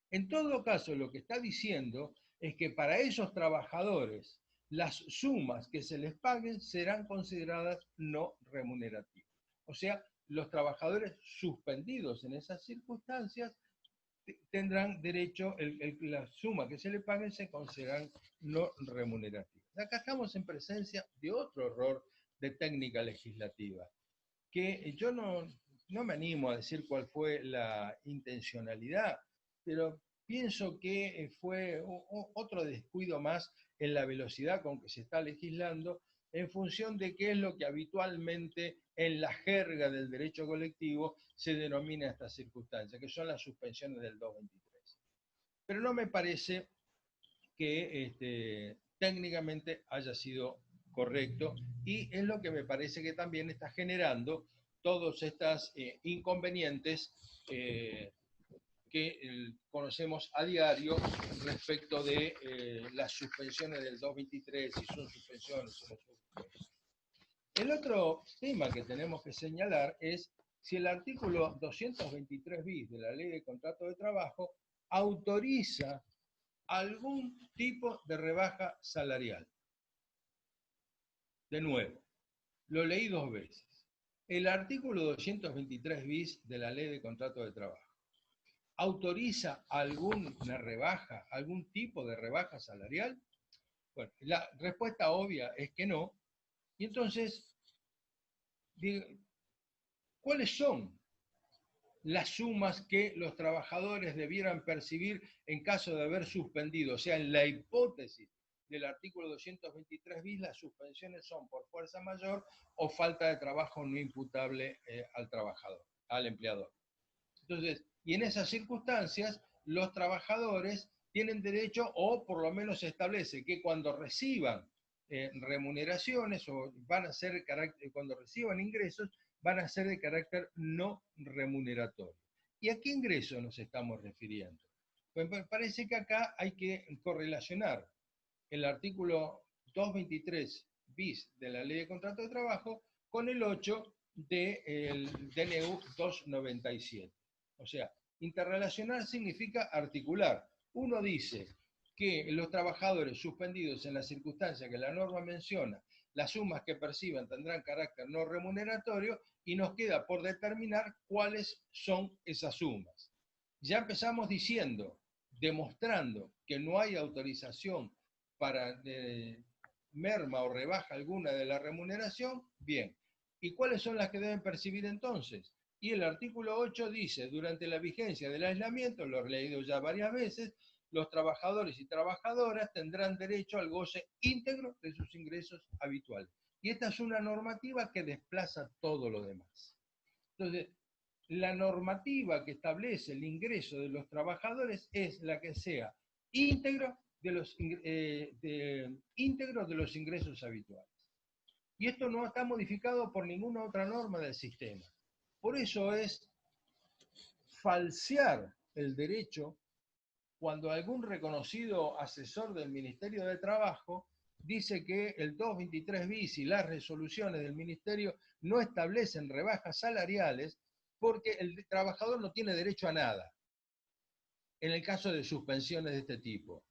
C: En todo caso, lo que está diciendo es que para esos trabajadores las sumas que se les paguen serán consideradas no remunerativas. O sea, los trabajadores suspendidos en esas circunstancias tendrán derecho, la suma que se les paguen se consideran no remunerativas. Acá estamos en presencia de otro error de técnica legislativa, que yo no me animo a decir cuál fue la intencionalidad, pero pienso que fue otro descuido más en la velocidad con que se está legislando en función de qué es lo que habitualmente en la jerga del derecho colectivo se denomina esta circunstancia, que son las suspensiones del 223. Pero no me parece que técnicamente haya sido correcto y es lo que me parece que también está generando todos estos inconvenientes que conocemos a diario respecto de las suspensiones del 223, si son suspensiones o no son suspensiones. El otro tema que tenemos que señalar es si el artículo 223 bis de la Ley de Contrato de Trabajo autoriza algún tipo de rebaja salarial. De nuevo, lo leí dos veces. El artículo 223 bis de la Ley de Contrato de Trabajo autoriza alguna rebaja, algún tipo de rebaja salarial? Bueno, la respuesta obvia es que no. Y entonces, ¿cuáles son las sumas que los trabajadores debieran percibir en caso de haber suspendido? O sea, en la hipótesis del artículo 223 bis, las suspensiones son por fuerza mayor o falta de trabajo no imputable al trabajador, al empleador. Entonces, y en esas circunstancias, los trabajadores tienen derecho, o por lo menos se establece que cuando reciban remuneraciones o van a ser cuando reciban ingresos, van a ser de carácter no remuneratorio. ¿Y a qué ingreso nos estamos refiriendo? Pues me parece que acá hay que correlacionar el artículo 223 bis de la Ley de Contrato de Trabajo con el 8 del DNU 297. O sea, interrelacionar significa articular. Uno dice que los trabajadores suspendidos en las circunstancias que la norma menciona, las sumas que perciban tendrán carácter no remuneratorio, y nos queda por determinar cuáles son esas sumas. Ya empezamos diciendo, demostrando que no hay autorización para merma o rebaja alguna de la remuneración, bien. ¿Y cuáles son las que deben percibir entonces? Y el artículo 8 dice, durante la vigencia del aislamiento, lo he leído ya varias veces, los trabajadores y trabajadoras tendrán derecho al goce íntegro de sus ingresos habituales. Y esta es una normativa que desplaza todo lo demás. Entonces, la normativa que establece el ingreso de los trabajadores es la que sea íntegro de los ingresos habituales. Y esto no está modificado por ninguna otra norma del sistema. Por eso es falsear el derecho cuando algún reconocido asesor del Ministerio de Trabajo dice que el 223 bis y las resoluciones del Ministerio no establecen rebajas salariales porque el trabajador no tiene derecho a nada en el caso de suspensiones de este tipo.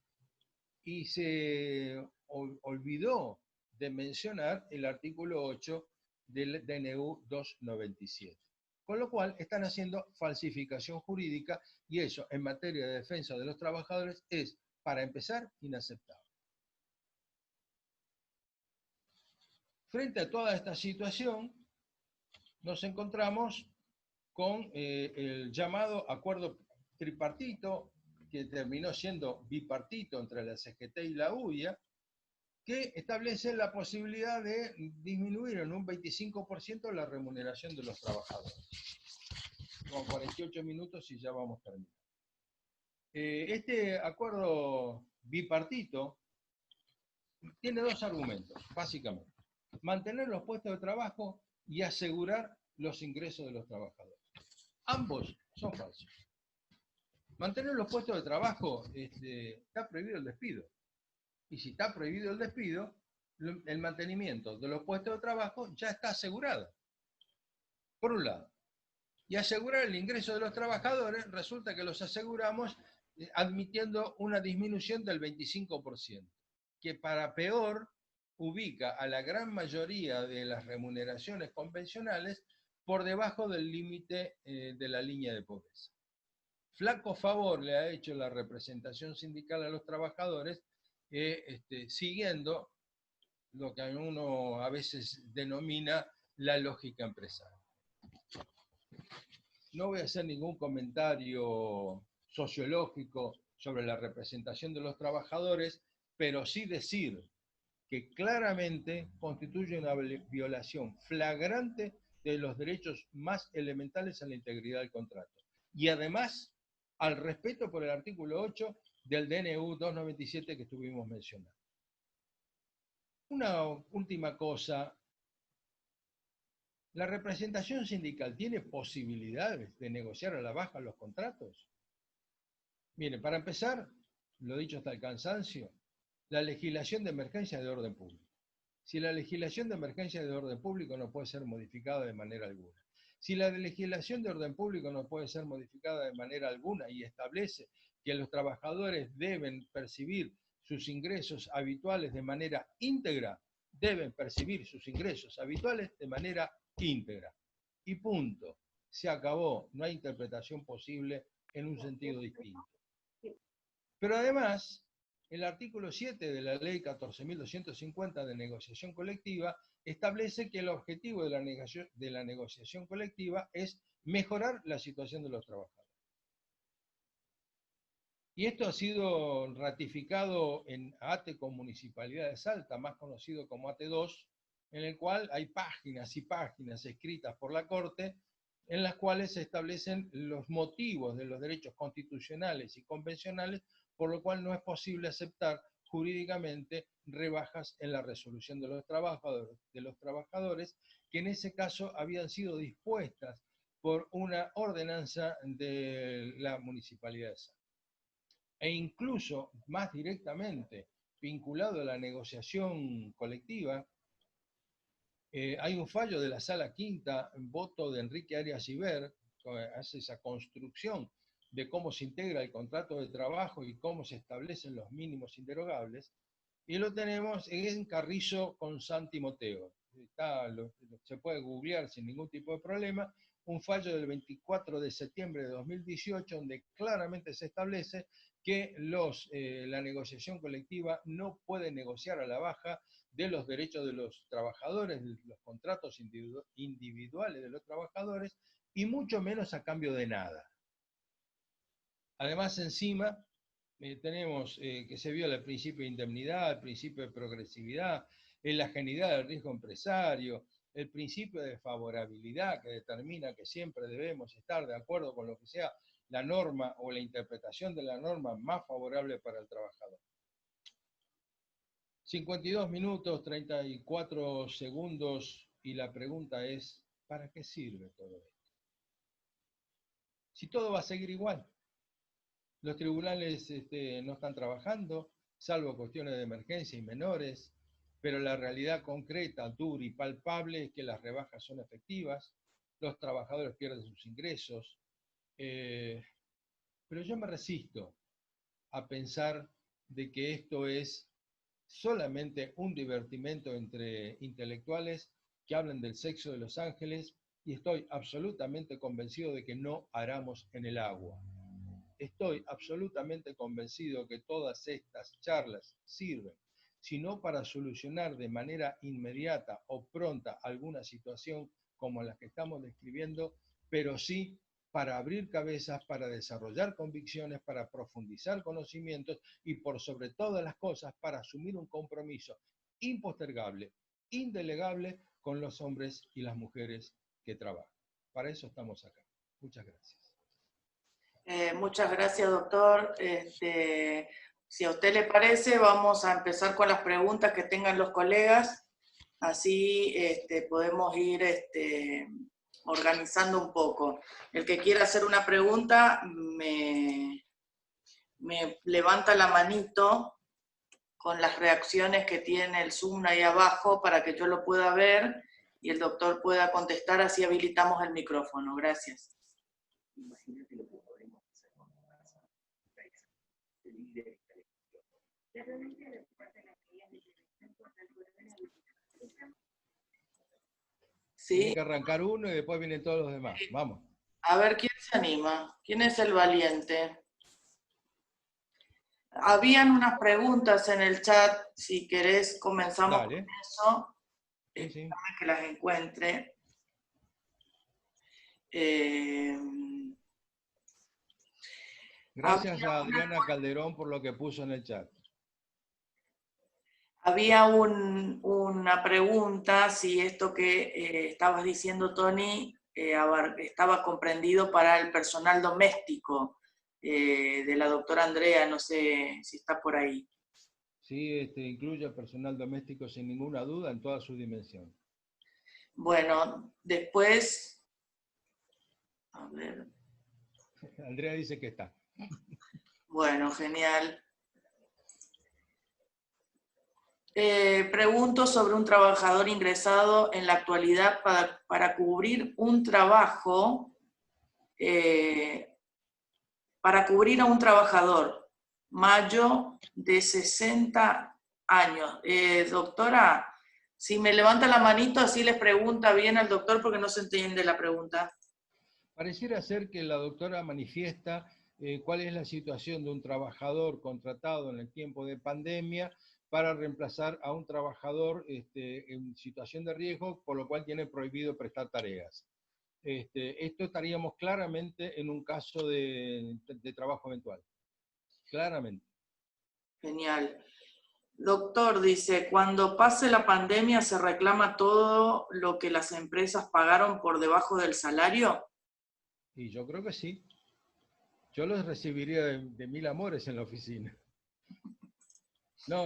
C: Y se olvidó de mencionar el artículo 8 del DNU 297. Con lo cual están haciendo falsificación jurídica, y eso en materia de defensa de los trabajadores es, para empezar, inaceptable. Frente a toda esta situación, nos encontramos con el llamado acuerdo tripartito, que terminó siendo bipartito entre la CGT y la UIA, que establece la posibilidad de disminuir en un 25% la remuneración de los trabajadores. Con 48 minutos y ya vamos a terminar. Este acuerdo bipartito tiene dos argumentos, básicamente. Mantener los puestos de trabajo y asegurar los ingresos de los trabajadores. Ambos son falsos. Mantener los puestos de trabajo, está prohibido el despido. Y si está prohibido el despido, el mantenimiento de los puestos de trabajo ya está asegurado. Por un lado. Y asegurar el ingreso de los trabajadores, resulta que los aseguramos admitiendo una disminución del 25%, que para peor ubica a la gran mayoría de las remuneraciones convencionales por debajo del límite de la línea de pobreza. Flaco favor le ha hecho la representación sindical a los trabajadores, siguiendo lo que uno a veces denomina la lógica empresaria. No voy a hacer ningún comentario sociológico sobre la representación de los trabajadores, pero sí decir que claramente constituye una violación flagrante de los derechos más elementales a la integridad del contrato. Y además, al respeto por el artículo 8 del DNU 297 que estuvimos mencionando. Una última cosa. ¿La representación sindical tiene posibilidades de negociar a la baja los contratos? Miren, para empezar, lo dicho hasta el cansancio, la legislación de emergencia de orden público. Si la legislación de emergencia de orden público no puede ser modificada de manera alguna, si la legislación de orden público no puede ser modificada de manera alguna y establece que los trabajadores deben percibir sus ingresos habituales de manera íntegra, deben percibir sus ingresos habituales de manera íntegra. Y punto. Se acabó. No hay interpretación posible en un sentido distinto. Pero además, el artículo 7 de la ley 14.250 de negociación colectiva establece que el objetivo de la negociación colectiva es mejorar la situación de los trabajadores. Y esto ha sido ratificado en ATECO Municipalidad de Salta, más conocido como ATE2, en el cual hay páginas y páginas escritas por la Corte en las cuales se establecen los motivos de los derechos constitucionales y convencionales, por lo cual no es posible aceptar jurídicamente rebajas en la resolución de los trabajadores, que en ese caso habían sido dispuestas por una ordenanza de la Municipalidad de Salta. E incluso, más directamente, vinculado a la negociación colectiva, hay un fallo de la Sala Quinta, voto de Enrique Arias Iber, que hace esa construcción de cómo se integra el contrato de trabajo y cómo se establecen los mínimos inderogables, y lo tenemos en Carrizo con San Timoteo. Se puede googlear sin ningún tipo de problema, un fallo del 24 de septiembre de 2018, donde claramente se establece que la negociación colectiva no puede negociar a la baja de los derechos de los trabajadores, de los contratos individuales de los trabajadores, y mucho menos a cambio de nada. Además, encima, tenemos que se viola el principio de indemnidad, el principio de progresividad, la ajenidad del riesgo empresario, el principio de favorabilidad que determina que siempre debemos estar de acuerdo con lo que sea la norma o la interpretación de la norma más favorable para el trabajador. 52 minutos, 34 segundos, y la pregunta es, ¿para qué sirve todo esto? Si todo va a seguir igual. Los tribunales no están trabajando, salvo cuestiones de emergencia y menores, pero la realidad concreta, dura y palpable es que las rebajas son efectivas, los trabajadores pierden sus ingresos, pero yo me resisto a pensar de que esto es solamente un divertimento entre intelectuales que hablan del sexo de los ángeles, y estoy absolutamente convencido de que no aramos en el agua. Estoy absolutamente convencido que todas estas charlas sirven, si no para solucionar de manera inmediata o pronta alguna situación como la que estamos describiendo, pero sí para abrir cabezas, para desarrollar convicciones, para profundizar conocimientos y por sobre todas las cosas para asumir un compromiso impostergable, indelegable con los hombres y las mujeres que trabajan. Para eso estamos acá. Muchas gracias.
A: Muchas gracias, doctor. Si a usted le parece, vamos a empezar con las preguntas que tengan los colegas. Así podemos ir organizando un poco. El que quiera hacer una pregunta, me levanta la manito con las reacciones que tiene el Zoom ahí abajo para que yo lo pueda ver y el doctor pueda contestar, así habilitamos el micrófono. Gracias. Imagínate lo que podemos hacer con
C: Sí. Tiene que arrancar uno y después vienen todos los demás. Vamos.
A: A ver, ¿quién se anima? ¿Quién es el valiente? Habían unas preguntas en el chat, si querés comenzamos con eso.
C: Sí, sí.
A: Déjame que las encuentre.
C: Gracias a Adriana Calderón por lo que puso en el chat.
A: Había una pregunta, si esto que estabas diciendo, Tony, estaba comprendido para el personal doméstico de la doctora Andrea, no sé si está por ahí.
C: Sí, incluye al personal doméstico sin ninguna duda en toda su dimensión.
A: Bueno, después, a ver.
C: Andrea dice que está.
A: Bueno, genial. Pregunto sobre un trabajador ingresado en la actualidad para cubrir un trabajo, para cubrir a un trabajador, mayo de 60 años. Doctora, si me levanta la manito, así les pregunta bien al doctor porque no se entiende la pregunta.
C: Pareciera ser que la doctora manifiesta cuál es la situación de un trabajador contratado en el tiempo de pandemia para reemplazar a un trabajador en situación de riesgo, por lo cual tiene prohibido prestar tareas. Esto estaríamos claramente en un caso de trabajo eventual. Claramente.
A: Genial. Doctor, dice, cuando pase la pandemia, ¿se reclama todo lo que las empresas pagaron por debajo del salario?
C: Y yo creo que sí. Yo los recibiría de mil amores en la oficina. No,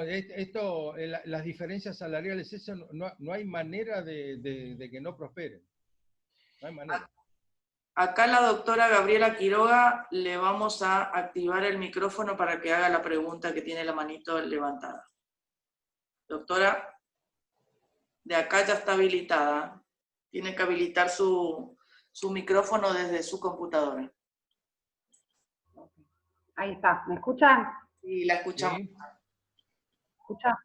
C: las diferencias salariales, eso no hay manera de que no prosperen. No hay manera.
A: Acá la doctora Gabriela Quiroga le vamos a activar el micrófono para que haga la pregunta que tiene la manito levantada. Doctora, de acá ya está habilitada. Tiene que habilitar su micrófono desde su computadora.
D: Ahí está, ¿me escuchan?
A: Sí, la escuchamos.
C: ¿Sí?
D: ¿Escuchan?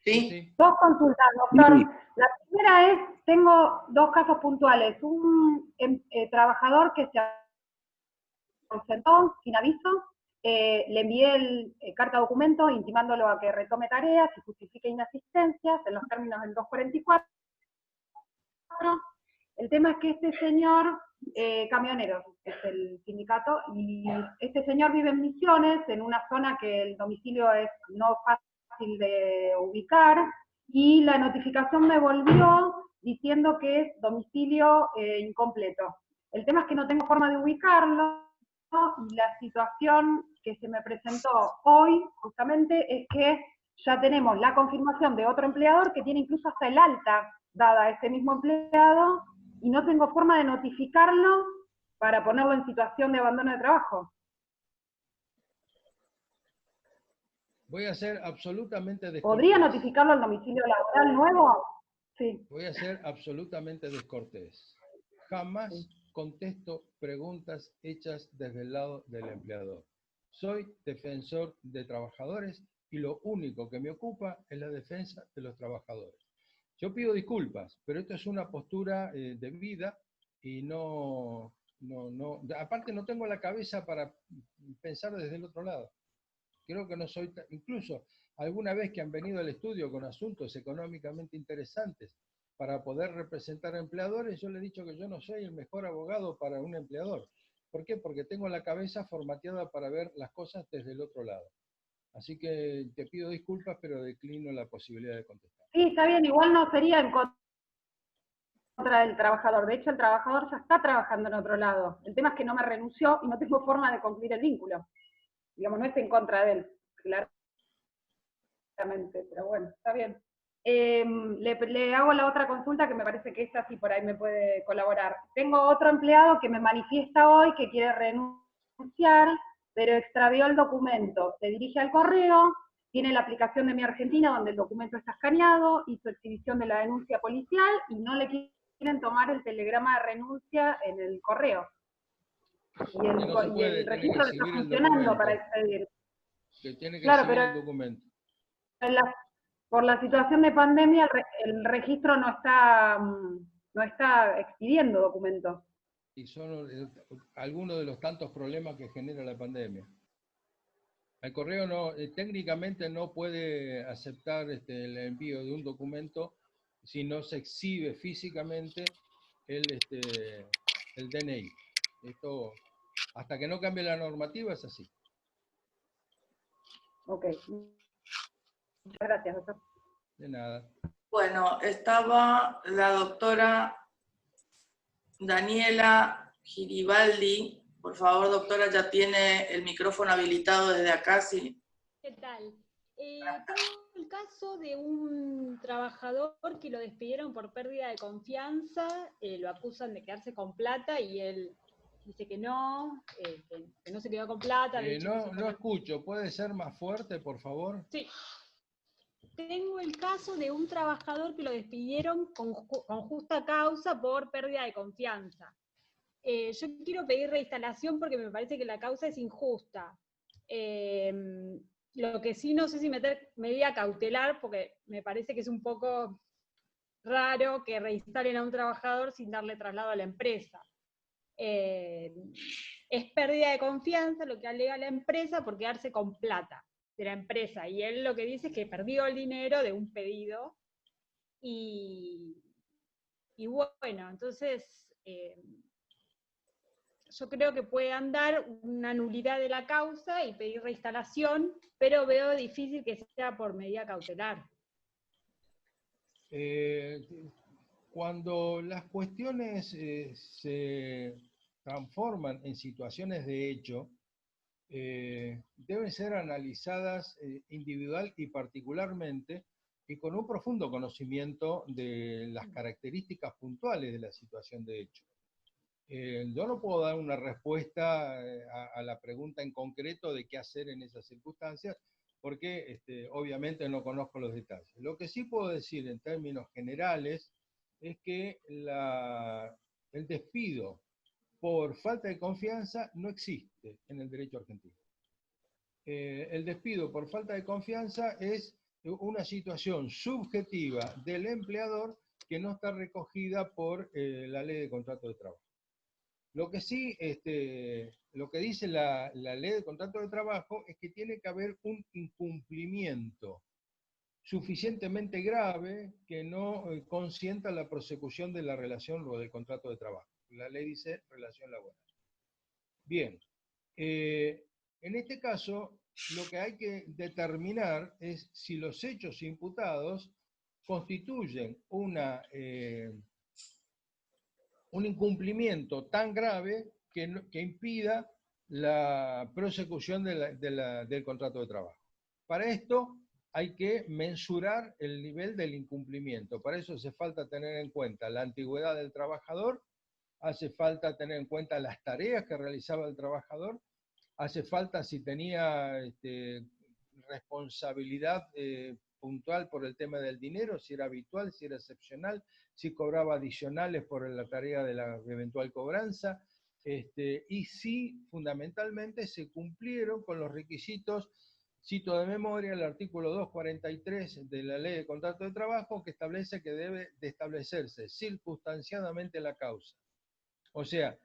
A: ¿Sí?
C: Sí.
D: Dos consultas, doctor.
B: Sí.
D: La primera es, tengo dos casos puntuales. Un trabajador que se ausentó sin aviso, le envié el carta documento intimándolo a que retome tareas y justifique inasistencias en los términos del 244. El tema es que este señor, camioneros, es el sindicato, y este señor vive en Misiones, en una zona que el domicilio es no fácil de ubicar, y la notificación me volvió diciendo que es domicilio incompleto. El tema es que no tengo forma de ubicarlo, y la situación que se me presentó hoy, justamente, es que ya tenemos la confirmación de otro empleador que tiene incluso hasta el alta dada a ese mismo empleado, y no tengo forma de notificarlo para ponerlo en situación de abandono de trabajo.
C: Voy a ser absolutamente descortés.
D: ¿Podría notificarlo al domicilio laboral nuevo? Sí.
C: Voy a ser absolutamente descortés. Jamás contesto preguntas hechas desde el lado del empleador. Soy defensor de trabajadores y lo único que me ocupa es la defensa de los trabajadores. Yo pido disculpas, pero esto es una postura de vida y aparte no tengo la cabeza para pensar desde el otro lado. Creo que no soy, incluso alguna vez que han venido al estudio con asuntos económicamente interesantes para poder representar a empleadores, yo le he dicho que yo no soy el mejor abogado para un empleador. ¿Por qué? Porque tengo la cabeza formateada para ver las cosas desde el otro lado. Así que te pido disculpas, pero declino la posibilidad de contestar.
D: Sí, está bien, igual no sería en contra del trabajador. De hecho, el trabajador ya está trabajando en otro lado. El tema es que no me renunció y no tengo forma de concluir el vínculo. Digamos, no es en contra de él, claramente, pero bueno, está bien. Le hago la otra consulta que me parece que esta sí por ahí me puede colaborar. Tengo otro empleado que me manifiesta hoy que quiere renunciar, pero extravió el documento. Se dirige al correo, tiene la aplicación de Mi Argentina donde el documento está escaneado, hizo exhibición de la denuncia policial y no le quieren tomar el telegrama de renuncia en el correo. Y el registro está funcionando para expedir.
C: Que tiene que
D: claro,
C: exhibir
D: pero
C: el documento.
D: Por la situación de pandemia, el registro no está expidiendo documentos.
C: Y son algunos de los tantos problemas que genera la pandemia. El correo técnicamente no puede aceptar el envío de un documento si no se exhibe físicamente el DNI. Esto, hasta que no cambie la normativa, es así.
D: Ok. Muchas gracias, doctor.
C: De nada.
A: Bueno, estaba la doctora Daniela Giribaldi. Por favor, doctora, ya tiene el micrófono habilitado desde acá, sí.
E: ¿Qué tal? Tengo el caso de un trabajador que lo despidieron por pérdida de confianza, lo acusan de quedarse con plata y él dice que no se quedó con plata. De hecho,
C: No escucho, ¿puede ser más fuerte, por favor?
E: Sí. Tengo el caso de un trabajador que lo despidieron con justa causa por pérdida de confianza. Yo quiero pedir reinstalación porque me parece que la causa es injusta. Lo que sí no sé si meter medida cautelar, porque me parece que es un poco raro que reinstalen a un trabajador sin darle traslado a la empresa. es pérdida de confianza lo que alega la empresa por quedarse con plata de la empresa. Y él lo que dice es que perdió el dinero de un pedido. Y bueno, entonces yo creo que puede andar una nulidad de la causa y pedir reinstalación, pero veo difícil que sea por medida cautelar.
C: Cuando las cuestiones se transforman en situaciones de hecho, deben ser analizadas individual y particularmente y con un profundo conocimiento de las características puntuales de la situación de hecho. Yo no puedo dar una respuesta a la pregunta en concreto de qué hacer en esas circunstancias, porque obviamente no conozco los detalles. Lo que sí puedo decir en términos generales es que el despido por falta de confianza no existe en el derecho argentino. El despido por falta de confianza es una situación subjetiva del empleador que no está recogida por la ley de contrato de trabajo. Lo que sí, lo que dice la ley de contrato de trabajo es que tiene que haber un incumplimiento suficientemente grave que no consienta la prosecución de la relación o del contrato de trabajo. La ley dice relación laboral. Bien, en este caso, lo que hay que determinar es si los hechos imputados constituyen un incumplimiento tan grave que impida la prosecución del contrato de trabajo. Para esto hay que mensurar el nivel del incumplimiento. Para eso hace falta tener en cuenta la antigüedad del trabajador, hace falta tener en cuenta las tareas que realizaba el trabajador, hace falta si tenía responsabilidad puntual por el tema del dinero, si era habitual, si era excepcional, si cobraba adicionales por la tarea de la eventual cobranza, y si fundamentalmente se cumplieron con los requisitos. Cito de memoria el artículo 243 de la Ley de Contrato de Trabajo, que establece que debe de establecerse circunstanciadamente la causa. O sea,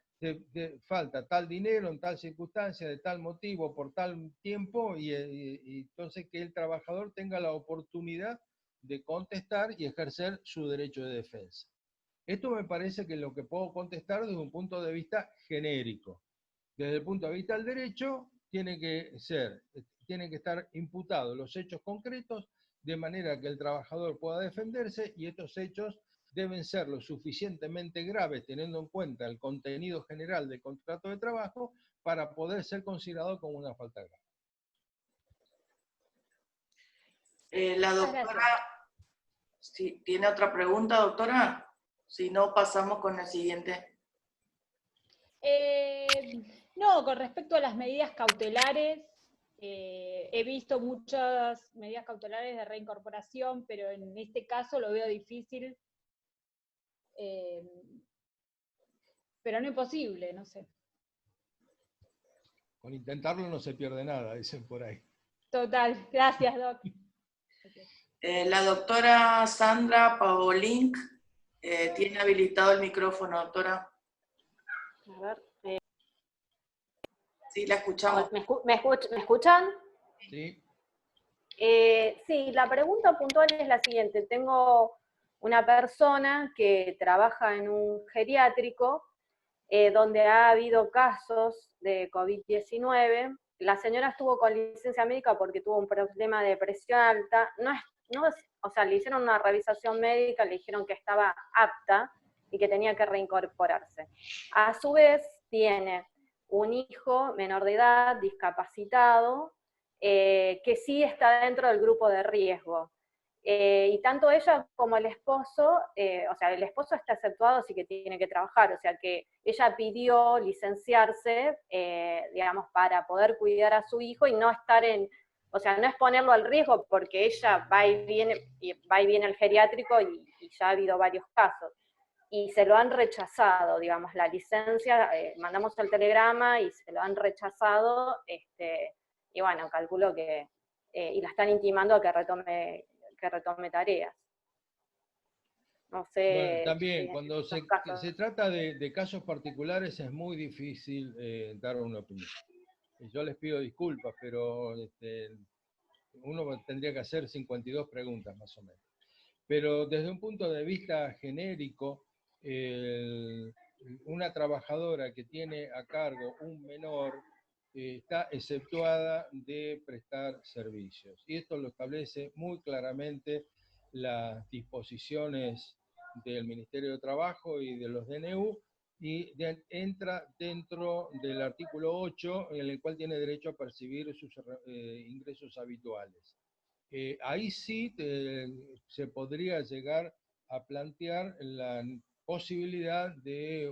C: falta tal dinero en tal circunstancia, de tal motivo, por tal tiempo, y entonces que el trabajador tenga la oportunidad de contestar y ejercer su derecho de defensa. Esto me parece que es lo que puedo contestar desde un punto de vista genérico. Desde el punto de vista del derecho, tienen que estar imputados los hechos concretos de manera que el trabajador pueda defenderse, y estos hechos deben ser lo suficientemente graves, teniendo en cuenta el contenido general del contrato de trabajo, para poder ser considerado como una falta grave.
A: La doctora, si tiene otra pregunta, doctora, si no pasamos con el siguiente.
E: No, con respecto a las medidas cautelares, he visto muchas medidas cautelares de reincorporación, pero en este caso lo veo difícil, pero no imposible, no sé.
C: Con intentarlo no se pierde nada, dicen por ahí.
E: Total, gracias, Doc.
A: La doctora Sandra Pavolink tiene habilitado el micrófono, doctora.
F: A ver.
A: Sí, la escuchamos.
F: ¿Me escuchan?
C: Sí.
F: Sí, la pregunta puntual es la siguiente. Tengo una persona que trabaja en un geriátrico donde ha habido casos de COVID-19. La señora estuvo con licencia médica porque tuvo un problema de presión alta. O sea, le hicieron una revisación médica, le dijeron que estaba apta y que tenía que reincorporarse. A su vez, tiene un hijo menor de edad, discapacitado, que sí está dentro del grupo de riesgo. Y tanto ella como el esposo, o sea, el esposo está exceptuado, así que tiene que trabajar, o sea que ella pidió licenciarse, digamos, para poder cuidar a su hijo y no estar o sea, no exponerlo al riesgo, porque ella va y viene al geriátrico y ya ha habido varios casos. Y se lo han rechazado, digamos, la licencia, mandamos el telegrama y se lo han rechazado, y bueno, calculo que, y la están intimando a que retome tareas. No sé.
C: Bueno, también cuando
F: esos
C: se
F: casos.
C: trata de casos particulares es muy difícil dar una opinión. Yo les pido disculpas, pero uno tendría que hacer 52 preguntas más o menos. Pero desde un punto de vista genérico, una trabajadora que tiene a cargo un menor está exceptuada de prestar servicios. Y esto lo establece muy claramente las disposiciones del Ministerio de Trabajo y de los DNU, y entra dentro del artículo 8, en el cual tiene derecho a percibir sus ingresos habituales. Ahí sí se podría llegar a plantear la posibilidad de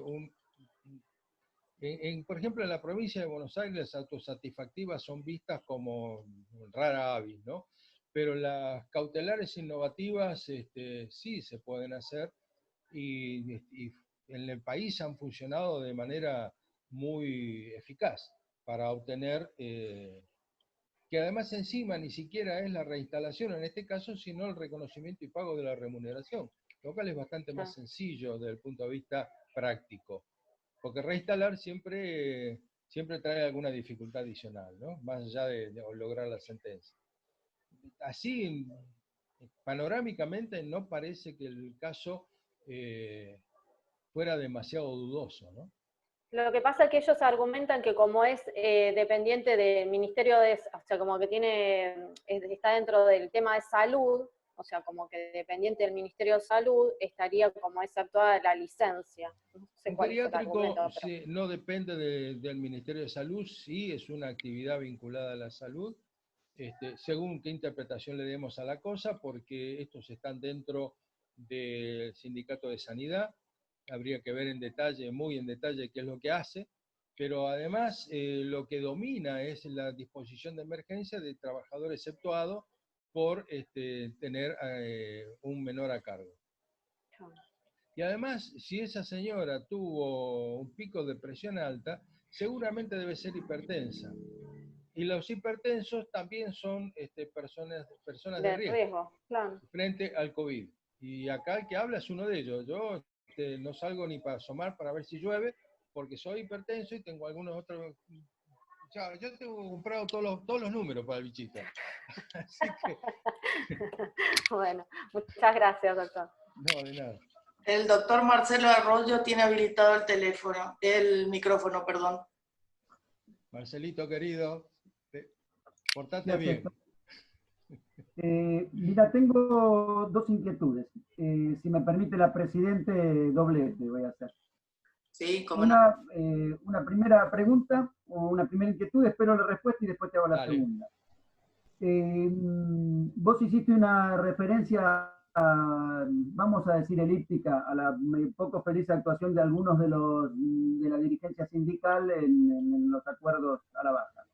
C: por ejemplo, en la provincia de Buenos Aires las autosatisfactivas son vistas como rara avis, ¿no? Pero las cautelares innovativas sí se pueden hacer, y en el país han funcionado de manera muy eficaz para obtener que además encima ni siquiera es la reinstalación en este caso, sino el reconocimiento y pago de la remuneración, lo cual es bastante más sencillo desde el punto de vista práctico, porque reinstalar siempre trae alguna dificultad adicional, ¿no? Más allá de lograr la sentencia. Así, panorámicamente, no parece que el caso fuera demasiado dudoso, ¿no?
F: Lo que pasa es que ellos argumentan que como es dependiente del Ministerio o sea, como que está dentro del tema de salud, o sea, como que dependiente del Ministerio de Salud, estaría como exceptuada de la licencia. No sé
C: Un
F: cuál es el argumento.
C: geriátrico no depende del Ministerio de Salud, sí es una actividad vinculada a la salud, según qué interpretación le demos a la cosa, porque estos están dentro del Sindicato de Sanidad. Habría que ver en detalle, muy en detalle, qué es lo que hace, pero además lo que domina es la disposición de emergencia de trabajador exceptuado por tener un menor a cargo. Y además, si esa señora tuvo un pico de presión alta, seguramente debe ser hipertensa. Y los hipertensos también son personas de riesgo
F: claro.
C: frente al COVID. Y acá el que habla es uno de ellos. Yo no salgo ni para asomar para ver si llueve, porque soy hipertenso y tengo algunos otros. Yo tengo comprado todos los números para el bichito. Así que.
F: Bueno, muchas gracias, doctor.
C: No, de nada.
A: El doctor Marcelo Arroyo tiene habilitado el micrófono, perdón.
C: Marcelito, querido, portate bien.
G: Mira, tengo dos inquietudes. Si me permite la Presidente, doblete voy a hacer.
A: Sí, cómo no.
G: Una primera pregunta, o una primera inquietud, espero la respuesta y después te hago la
C: Dale.
G: segunda. Vos hiciste una referencia, vamos a decir elíptica, a la poco feliz actuación de algunos de la dirigencia sindical en los acuerdos a la baja.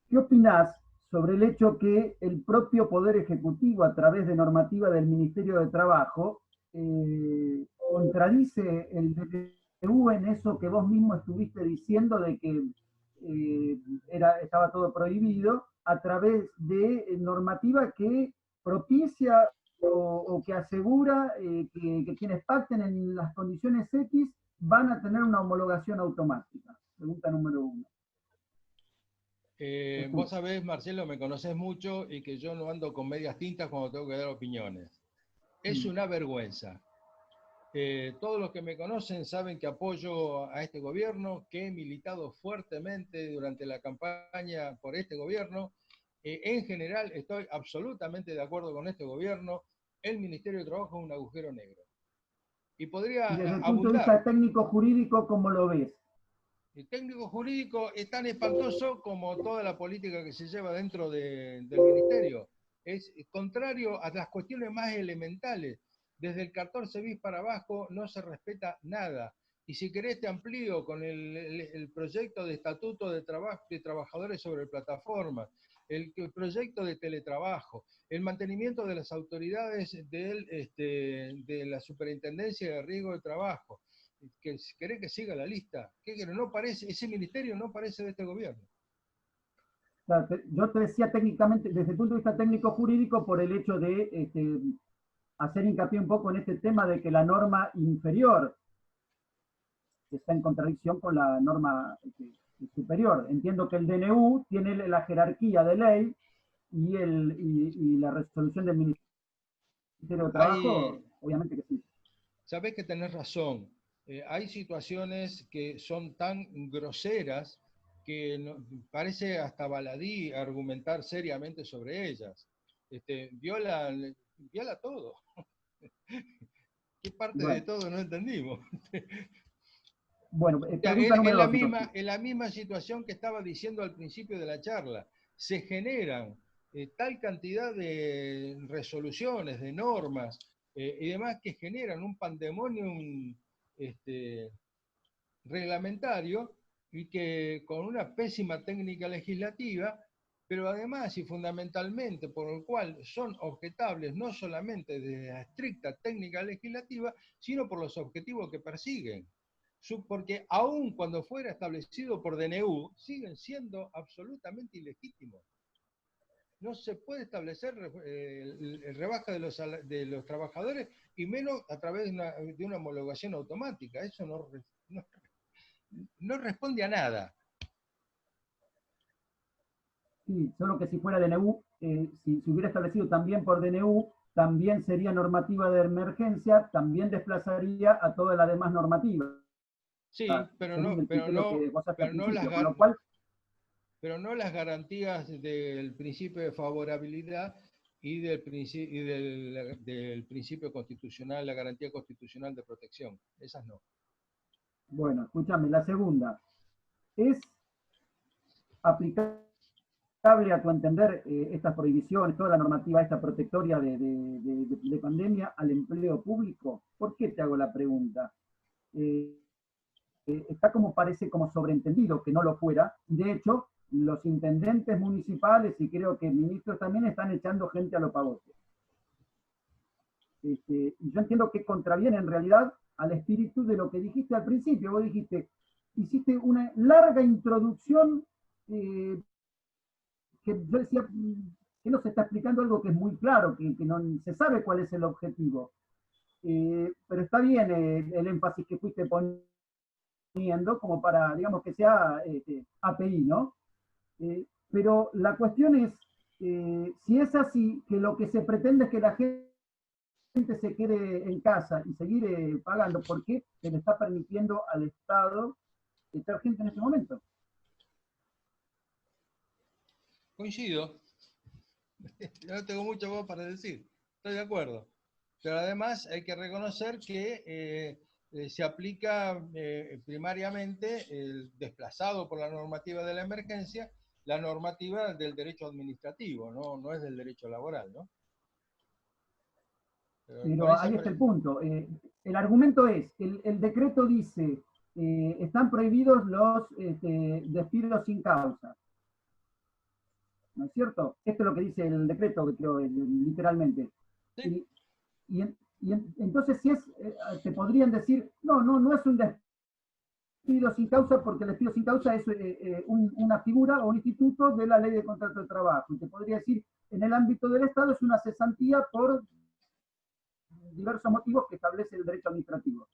G: ¿Qué opinás sobre el hecho que el propio Poder Ejecutivo, a través de normativa del Ministerio de Trabajo, contradice el DNU en eso que vos mismo estuviste diciendo de que estaba todo prohibido, a través de normativa que propicia o que asegura que quienes pacten en las condiciones X van a tener una homologación automática? Pregunta número 1.
C: Vos sabés, Marcelo, me conocés mucho y que yo no ando con medias tintas cuando tengo que dar opiniones. Es una vergüenza. Todos los que me conocen saben que apoyo a este gobierno, que he militado fuertemente durante la campaña por este gobierno. En general estoy absolutamente de acuerdo con este gobierno. El Ministerio de Trabajo es un agujero negro. Y podría
G: desde el
C: abundar.
G: Punto de vista técnico-jurídico, ¿cómo lo ves?
C: El técnico jurídico es tan espantoso como toda la política que se lleva dentro del ministerio. Es contrario a las cuestiones más elementales. Desde el 14 bis para abajo no se respeta nada. Y si querés te amplío con el proyecto de estatuto de trabajadores sobre plataformas, el proyecto de teletrabajo, el mantenimiento de las autoridades de la Superintendencia de Riesgo de Trabajo. ¿Querés que siga la lista? No parece, ese ministerio no parece de este gobierno.
G: Yo te decía técnicamente, desde el punto de vista técnico-jurídico, por el hecho de hacer hincapié un poco en este tema de que la norma inferior está en contradicción con la norma superior. Entiendo que el DNU tiene la jerarquía de ley y la resolución del Ministerio de Trabajo, obviamente que sí.
C: Sabés que tenés razón. Hay situaciones que son tan groseras que parece hasta baladí argumentar seriamente sobre ellas. Viola todo. ¿Qué parte de todo no entendimos?
G: Bueno,
C: pregunta número 2. Es la misma situación que estaba diciendo al principio de la charla. Se generan tal cantidad de resoluciones, de normas y demás que generan un pandemonium reglamentario y que con una pésima técnica legislativa, pero además y fundamentalmente por el cual son objetables no solamente de la estricta técnica legislativa, sino por los objetivos que persiguen. Porque aun cuando fuera establecido por DNU, siguen siendo absolutamente ilegítimos. No se puede establecer rebaja de los trabajadores, y menos a través de una homologación automática. Eso no responde a nada.
G: Sí, solo que si fuera DNU, si se hubiera establecido también por DNU, también sería normativa de emergencia, también desplazaría a toda la demás normativa.
C: Sí, pero no las garantías del principio de favorabilidad y del principio constitucional, la garantía constitucional de protección. Esas no.
G: Bueno, escúchame, la segunda. ¿Es aplicable a tu entender estas prohibiciones, toda la normativa esta protectoria de pandemia al empleo público? ¿Por qué te hago la pregunta? Está parece como sobreentendido que no lo fuera, y de hecho los intendentes municipales y creo que ministros también están echando gente a los pavotes. Y yo entiendo que contraviene en realidad al espíritu de lo que dijiste al principio. Vos hiciste una larga introducción que yo decía que no se está explicando algo que es muy claro, que no se sabe cuál es el objetivo. Pero está bien el énfasis que fuiste poniendo como para, digamos, que sea API, ¿no? Pero la cuestión es, si es así, que lo que se pretende es que la gente se quede en casa y seguir pagando, ¿por qué se le está permitiendo al Estado echar gente en este momento?
C: Coincido. Yo no tengo mucho más para decir. Estoy de acuerdo. Pero además hay que reconocer que se aplica primariamente, desplazado por la normativa de la emergencia, la normativa del derecho administrativo, no es del derecho laboral, ¿no?
G: Pero ahí está el punto. El argumento es, el decreto dice, están prohibidos los despidos sin causa. ¿No es cierto? Esto es lo que dice el decreto, creo, literalmente. Sí. Y entonces, si te podrían decir, no es un despido sin causa, porque el despido sin causa es una figura o un instituto de la ley de contrato de trabajo. Y te podría decir, en el ámbito del Estado es una cesantía por diversos motivos que establece el derecho administrativo.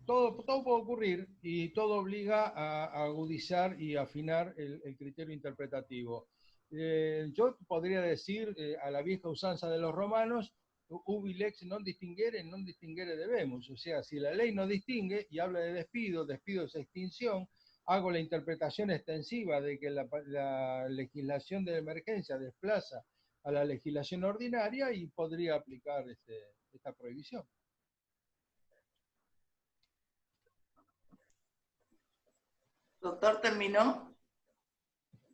C: Todo puede ocurrir y todo obliga a agudizar y afinar el criterio interpretativo. Yo podría decir a la vieja usanza de los romanos, ubi lex non distinguere debemos. O sea, si la ley no distingue y habla de despidos de extinción, hago la interpretación extensiva de que la legislación de emergencia desplaza a la legislación ordinaria y podría aplicar esta prohibición.
A: Doctor, ¿terminó?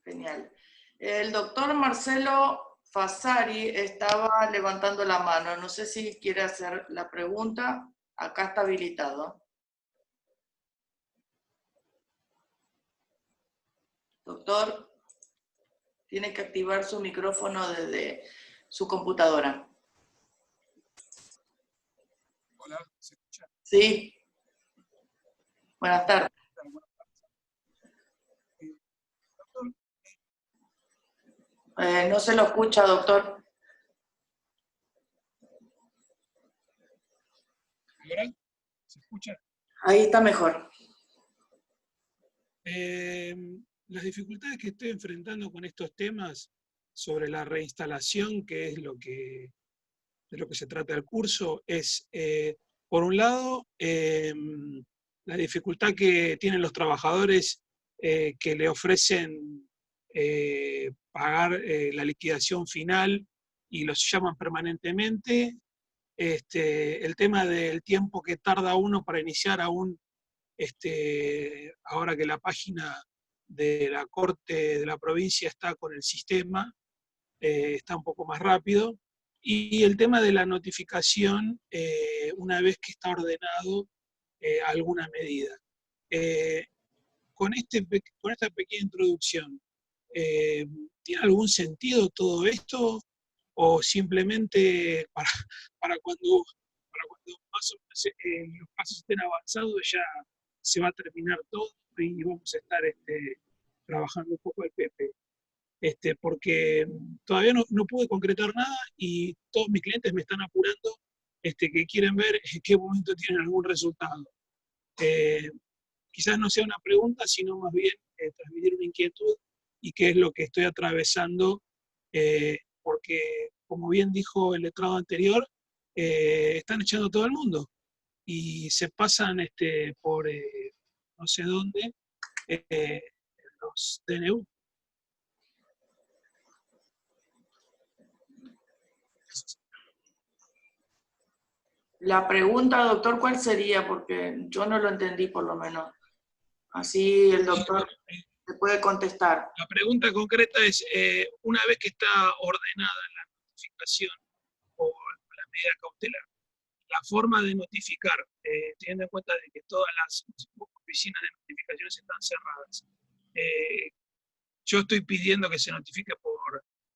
A: Genial. El doctor Marcelo Fasari estaba levantando la mano. No sé si quiere hacer la pregunta. Acá está habilitado. Doctor, tiene que activar su micrófono desde su computadora.
H: Hola, ¿se escucha?
A: Sí. Buenas tardes. No se lo escucha, doctor.
H: ¿Ahora? ¿Se escucha?
A: Ahí está mejor.
H: Las dificultades que estoy enfrentando con estos temas sobre la reinstalación, que es de lo que se trata el curso, es, por un lado, la dificultad que tienen los trabajadores que le ofrecen pagar la liquidación final y los llaman permanentemente. El tema del tiempo que tarda uno para iniciar aún, ahora que la página de la Corte de la provincia está con el sistema, está un poco más rápido. Y el tema de la notificación, una vez que está ordenado alguna medida. Eh, con esta pequeña introducción, ¿tiene algún sentido todo esto? ¿O simplemente para cuando más o menos, los pasos estén avanzados ya se va a terminar todo y vamos a estar trabajando un poco el PP? Porque todavía no pude concretar nada y todos mis clientes me están apurando, que quieren ver en qué momento tienen algún resultado. Eh, Quizás no sea una pregunta, sino más bien transmitir una inquietud y qué es lo que estoy atravesando, porque, como bien dijo el letrado anterior, están echando a todo el mundo y se pasan por no sé dónde los DNU.
A: La pregunta, doctor, ¿cuál sería? Porque yo no lo entendí por lo menos. Así el doctor te puede contestar.
H: La pregunta concreta es, una vez que está ordenada la notificación o la medida cautelar, la forma de notificar, teniendo en cuenta de que todas las oficinas de notificaciones están cerradas, yo estoy pidiendo que se notifique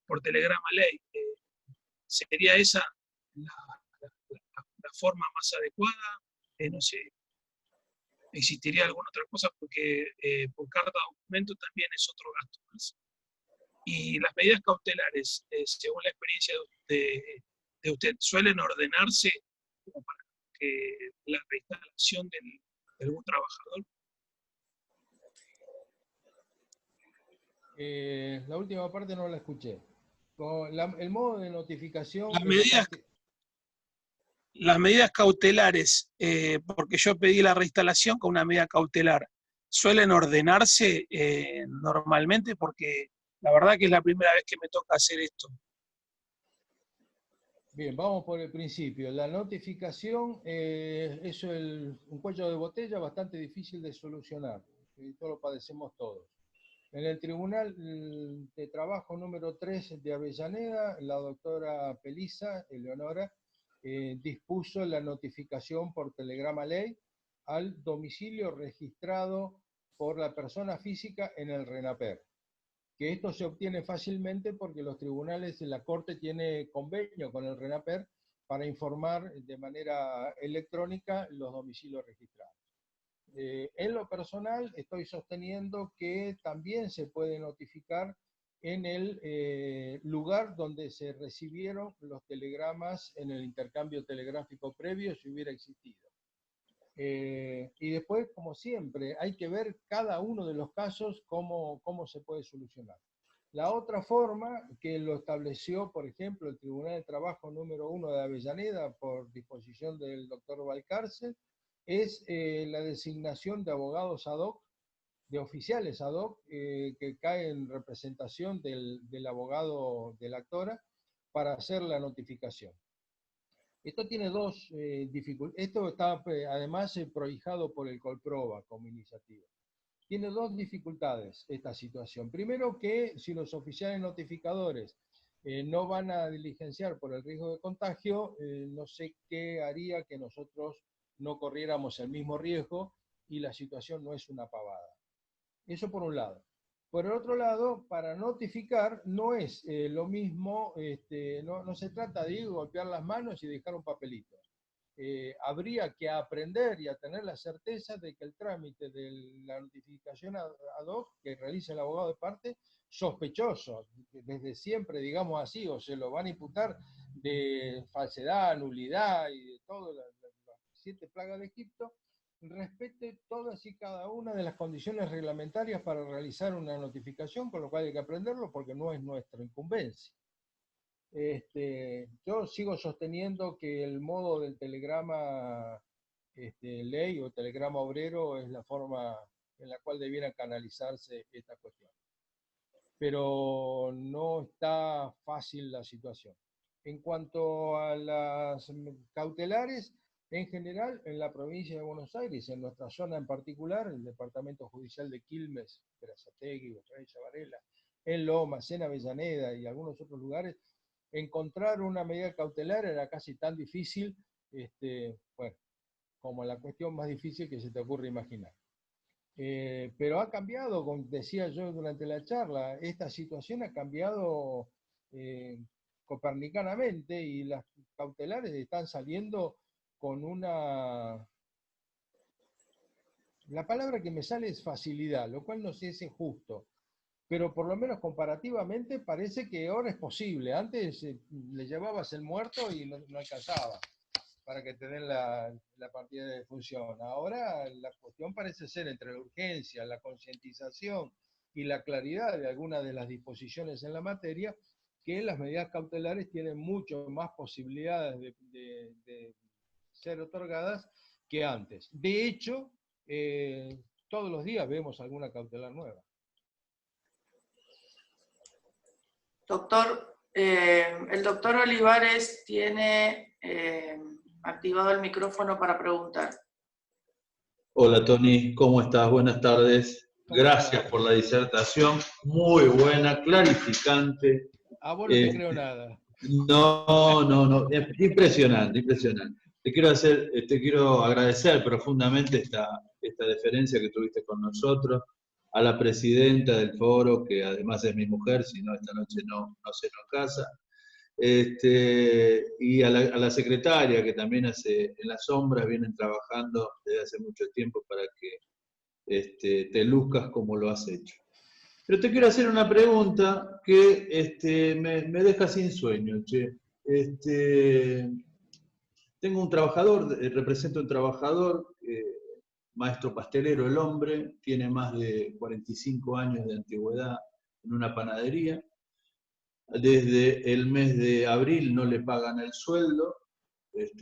H: por telegrama ley. ¿Sería esa la forma más adecuada? No sé, ¿existiría alguna otra cosa? Porque por carta de documento también es otro gasto más. Y las medidas cautelares, según la experiencia de usted, suelen ordenarse como para que la reinstalación de algún trabajador.
C: La última parte no la escuché. El modo de notificación...
H: Las medidas cautelares, porque yo pedí la reinstalación con una medida cautelar, suelen ordenarse normalmente, porque la verdad que es la primera vez que me toca hacer esto.
C: Bien, vamos por el principio. La notificación es un cuello de botella bastante difícil de solucionar. Esto lo padecemos todos. En el Tribunal de Trabajo número 3 de Avellaneda, la doctora Pelisa, Eleonora, dispuso la notificación por telegrama ley al domicilio registrado por la persona física en el RENAPER. Que esto se obtiene fácilmente porque los tribunales, la Corte tiene convenio con el RENAPER para informar de manera electrónica los domicilios registrados. En lo personal estoy sosteniendo que también se puede notificar en el lugar donde se recibieron los telegramas en el intercambio telegráfico previo, si hubiera existido. Y después, como siempre, hay que ver cada uno de los casos cómo se puede solucionar. La otra forma, que lo estableció, por ejemplo, el Tribunal de Trabajo número 1 de Avellaneda, por disposición del doctor Valcárcel, es la designación de abogados ad hoc, de oficiales ad hoc, que caen en representación del abogado de la actora para hacer la notificación. Esto tiene dos dificultades. Esto está además prohijado por el Colproba como iniciativa. Tiene dos dificultades esta situación. Primero, que si los oficiales notificadores no van a diligenciar por el riesgo de contagio, no sé qué haría que nosotros no corriéramos el mismo riesgo, y la situación no es una pavada. Eso por un lado. Por el otro lado, para notificar no es lo mismo, no se trata de golpear las manos y dejar un papelito. Habría que aprender y a tener la certeza de que el trámite de la notificación ad hoc que realiza el abogado de parte, sospechoso, desde siempre, digamos así, o se lo van a imputar de falsedad, nulidad y de todo, 7 plagas de Egipto, respete todas y cada una de las condiciones reglamentarias para realizar una notificación, con lo cual hay que aprenderlo porque no es nuestra incumbencia. Yo sigo sosteniendo que el modo del telegrama ley o telegrama obrero es la forma en la cual debiera canalizarse esta cuestión. Pero no está fácil la situación. En cuanto a las cautelares, en general, en la provincia de Buenos Aires, en nuestra zona en particular, el departamento judicial de Quilmes, Berazategui, Varela, en Lomas, en Avellaneda y algunos otros lugares, encontrar una medida cautelar era casi tan difícil, bueno, como la cuestión más difícil que se te ocurre imaginar. Pero ha cambiado, como decía yo durante la charla, esta situación ha cambiado copernicanamente y las cautelares están saliendo con una... La palabra que me sale es facilidad, lo cual no sé si es justo, pero por lo menos comparativamente parece que ahora es posible. Antes le llevabas el muerto y no alcanzaba para que te den la partida de defunción. Ahora la cuestión parece ser entre la urgencia, la concientización y la claridad de algunas de las disposiciones en la materia, que las medidas cautelares tienen mucho más posibilidades de ser otorgadas que antes. De hecho, todos los días vemos alguna cautelar nueva.
A: Doctor, el doctor Olivares tiene activado el micrófono para preguntar.
I: Hola Tony, ¿cómo estás? Buenas tardes. Gracias por la disertación, muy buena, clarificante.
C: A vos no te creo nada.
I: No, impresionante, impresionante. Te quiero agradecer profundamente esta deferencia que tuviste con nosotros, a la presidenta del foro, que además es mi mujer, si no esta noche no se nos casa, y a la secretaria, que también en las sombras vienen trabajando desde hace mucho tiempo para que te luzcas como lo has hecho. Pero te quiero hacer una pregunta que me deja sin sueño, che. Tengo un trabajador, represento a un trabajador, maestro pastelero el hombre, tiene más de 45 años de antigüedad en una panadería. Desde el mes de abril no le pagan el sueldo,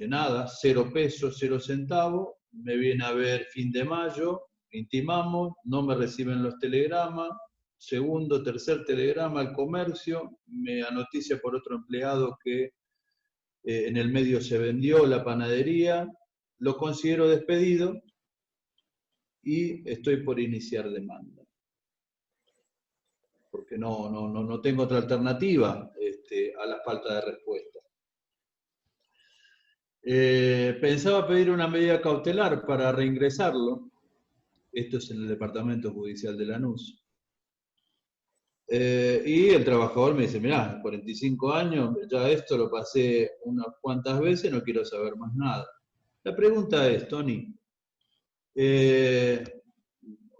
I: nada, 0 pesos, 0 centavos. Me viene a ver fin de mayo, intimamos, no me reciben los telegramas. Segundo, tercer telegrama al comercio, me anoticia por otro empleado que en el medio se vendió la panadería, lo considero despedido y estoy por iniciar demanda. Porque no tengo otra alternativa a la falta de respuesta. Pensaba pedir una medida cautelar para reingresarlo. Esto es en el Departamento Judicial de Lanús. Y el trabajador me dice, mirá, 45 años, ya esto lo pasé unas cuantas veces, no quiero saber más nada. La pregunta es, Tony,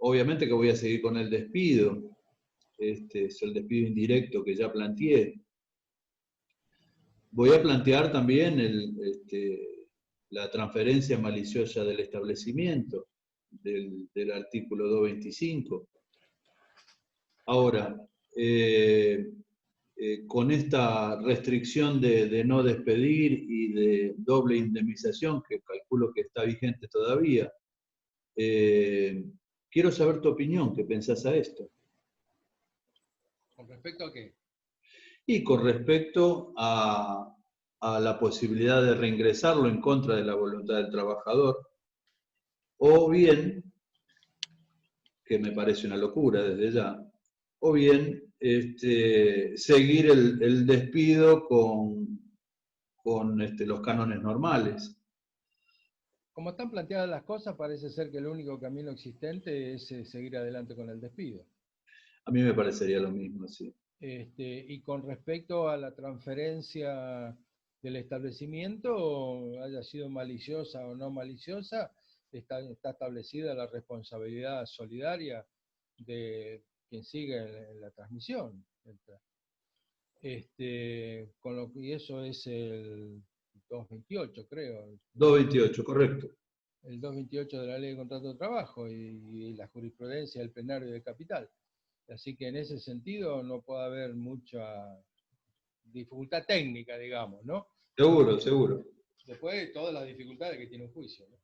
I: obviamente que voy a seguir con el despido, es el despido indirecto que ya planteé. Voy a plantear también la transferencia maliciosa del establecimiento, del artículo 225. Ahora, con esta restricción de no despedir y de doble indemnización, que calculo que está vigente todavía, quiero saber tu opinión, ¿qué pensás a esto?
C: ¿Con respecto a qué?
I: Y con respecto a la posibilidad de reingresarlo en contra de la voluntad del trabajador, o bien, que me parece una locura desde ya, o bien seguir el despido con los cánones normales.
C: Como están planteadas las cosas, parece ser que el único camino existente es seguir adelante con el despido.
I: A mí me parecería lo mismo, sí.
C: Y con respecto a la transferencia del establecimiento, haya sido maliciosa o no maliciosa, está establecida la responsabilidad solidaria de quien sigue en la transmisión. Y eso es 228, creo.
I: 228, correcto.
C: El 228 de la Ley de Contrato de Trabajo y la jurisprudencia del plenario de Capital. Así que en ese sentido no puede haber mucha dificultad técnica, digamos, ¿no?
I: Seguro, seguro.
C: Después de todas las dificultades que tiene un juicio, ¿no?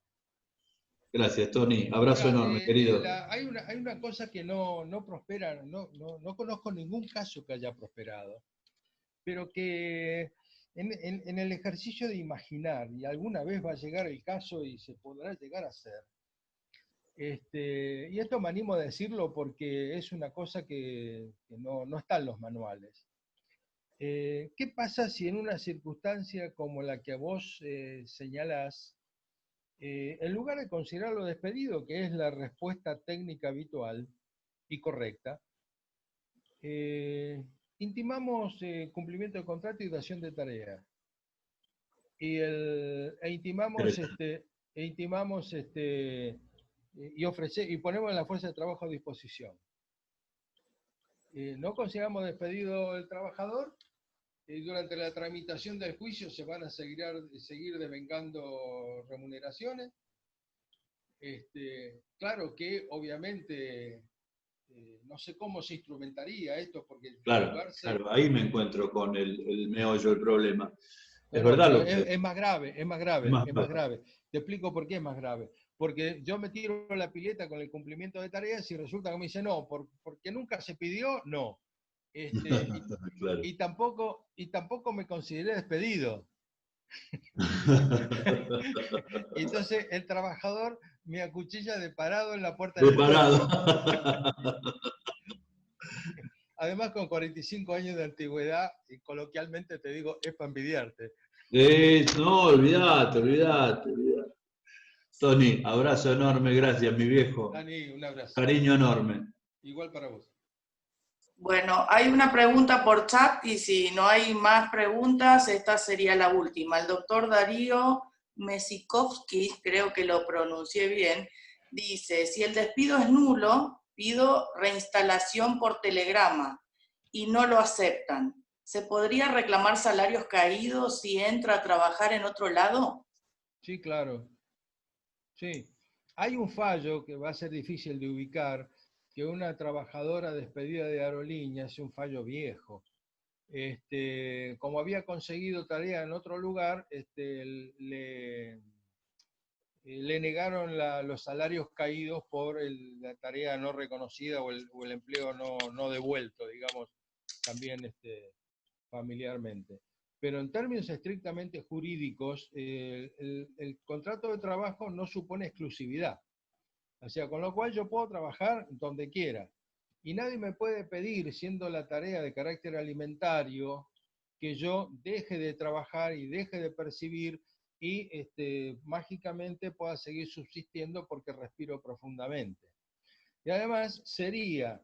I: Gracias, Tony. Abrazo enorme, querido.
C: Hay una cosa que no prospera, no conozco ningún caso que haya prosperado, pero que en el ejercicio de imaginar, y alguna vez va a llegar el caso y se podrá llegar a hacer, y esto me animo a decirlo porque es una cosa que no está en los manuales. ¿Qué pasa si en una circunstancia como la que vos señalás, en lugar de considerarlo despedido, que es la respuesta técnica habitual y correcta, intimamos cumplimiento de contrato y dación de tarea? Intimamos y ponemos la fuerza de trabajo a disposición. ¿No consideramos despedido el trabajador? Durante la tramitación del juicio se van a seguir devengando remuneraciones. Claro que obviamente no sé cómo se instrumentaría esto, porque
I: Claro, ahí me encuentro con el meollo del problema. Es verdad lo que...
C: Es más grave. Te explico por qué es más grave. Porque yo me tiro la pileta con el cumplimiento de tareas y resulta que me dice no, porque nunca se pidió, no.
I: Claro.
C: y tampoco me consideré despedido. Entonces el trabajador me acuchilla de parado en la puerta del
I: parado.
C: Además, con 45 años de antigüedad, y coloquialmente te digo, es para envidiarte.
I: No, olvídate. Tony, abrazo enorme, gracias, mi viejo.
C: Dani, un abrazo.
I: Cariño enorme.
C: Igual para vos.
A: Bueno, hay una pregunta por chat y si no hay más preguntas, esta sería la última. El doctor Darío Mesikovsky, creo que lo pronuncié bien, dice, si el despido es nulo, pido reinstalación por telegrama y no lo aceptan. ¿Se podría reclamar salarios caídos si entra a trabajar en otro lado?
C: Sí, claro. Sí. Hay un fallo que va a ser difícil de ubicar, que una trabajadora despedida de aerolíneas, es un fallo viejo. Como había conseguido tarea en otro lugar, le negaron los salarios caídos por la tarea no reconocida o el empleo no devuelto, digamos, también familiarmente. Pero en términos estrictamente jurídicos, el contrato de trabajo no supone exclusividad. O sea, con lo cual yo puedo trabajar donde quiera. Y nadie me puede pedir, siendo la tarea de carácter alimentario, que yo deje de trabajar y deje de percibir y mágicamente pueda seguir subsistiendo porque respiro profundamente. Y además sería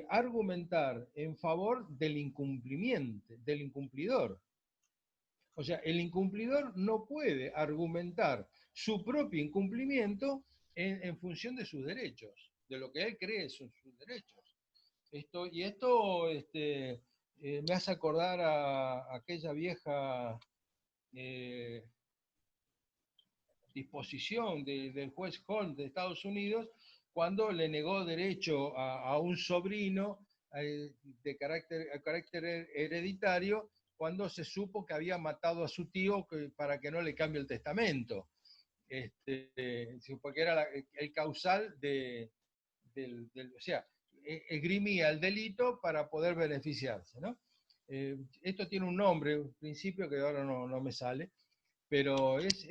C: argumentar en favor del incumplidor. O sea, el incumplidor no puede argumentar su propio incumplimiento en función de sus derechos, de lo que él cree son sus derechos. Esto me hace acordar a aquella vieja disposición del juez Holmes de Estados Unidos, cuando le negó derecho a un sobrino de carácter hereditario, cuando se supo que había matado a su tío para que no le cambie el testamento. Porque era el causal o sea, esgrimía el delito para poder beneficiarse, ¿no? Esto tiene un nombre, un principio que ahora no me sale, pero es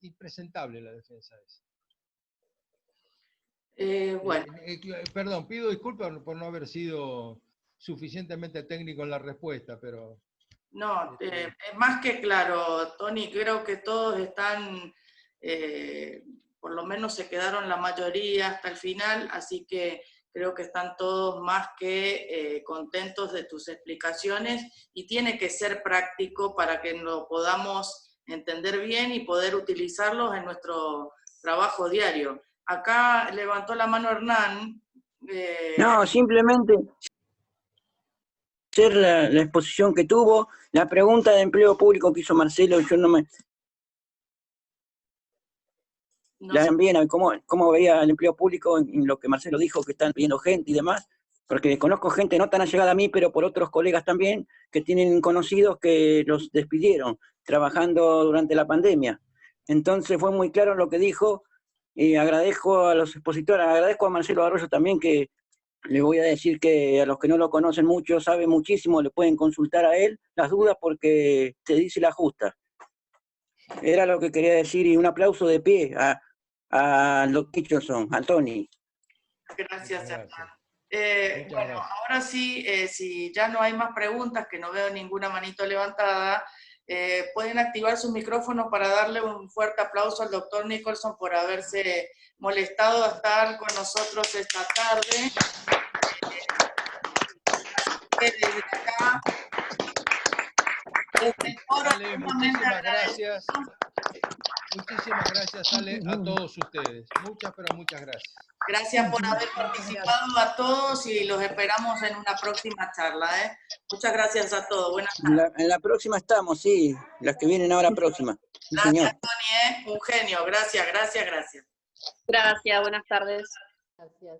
C: impresentable la defensa esa.
A: Bueno.
C: Perdón, pido disculpas por no haber sido suficientemente técnico en la respuesta, pero...
A: No, es más que claro, Tony, creo que todos están, por lo menos se quedaron la mayoría hasta el final, así que creo que están todos más que contentos de tus explicaciones y tiene que ser práctico para que lo podamos entender bien y poder utilizarlos en nuestro trabajo diario. Acá levantó la mano Hernán.
J: No, simplemente agradecer la exposición que tuvo, la pregunta de empleo público que hizo Marcelo, yo no me... También a ver cómo veía el empleo público en lo que Marcelo dijo, que están pidiendo gente y demás, porque conozco gente no tan allegada a mí, pero por otros colegas también, que tienen conocidos que los despidieron trabajando durante la pandemia. Entonces fue muy claro lo que dijo, y agradezco a los expositores, agradezco a Marcelo Arroyo también, que le voy a decir que a los que no lo conocen mucho, sabe muchísimo, le pueden consultar a él las dudas porque te dice la justa. Era lo que quería decir, y un aplauso de pie a los Kitchenson, a Tony.
A: Gracias, Hernán. Bueno, ahora sí, si ya no hay más preguntas, que no veo ninguna manito levantada, pueden activar sus micrófonos para darle un fuerte aplauso al doctor Nicholson por haberse molestado a estar con nosotros esta tarde. Desde acá,
C: Ale, muchísimas gracias. Muchísimas gracias, Ale, a todos ustedes. Muchas, pero muchas gracias.
A: Gracias por haber participado a todos y los esperamos en una próxima charla. Muchas gracias a todos. Buenas tardes.
J: En la próxima estamos, sí, las que vienen ahora próxima. Sí,
A: gracias,
J: señor.
A: Tony, un genio. Gracias, gracias, gracias.
F: Gracias, buenas tardes.
K: Gracias.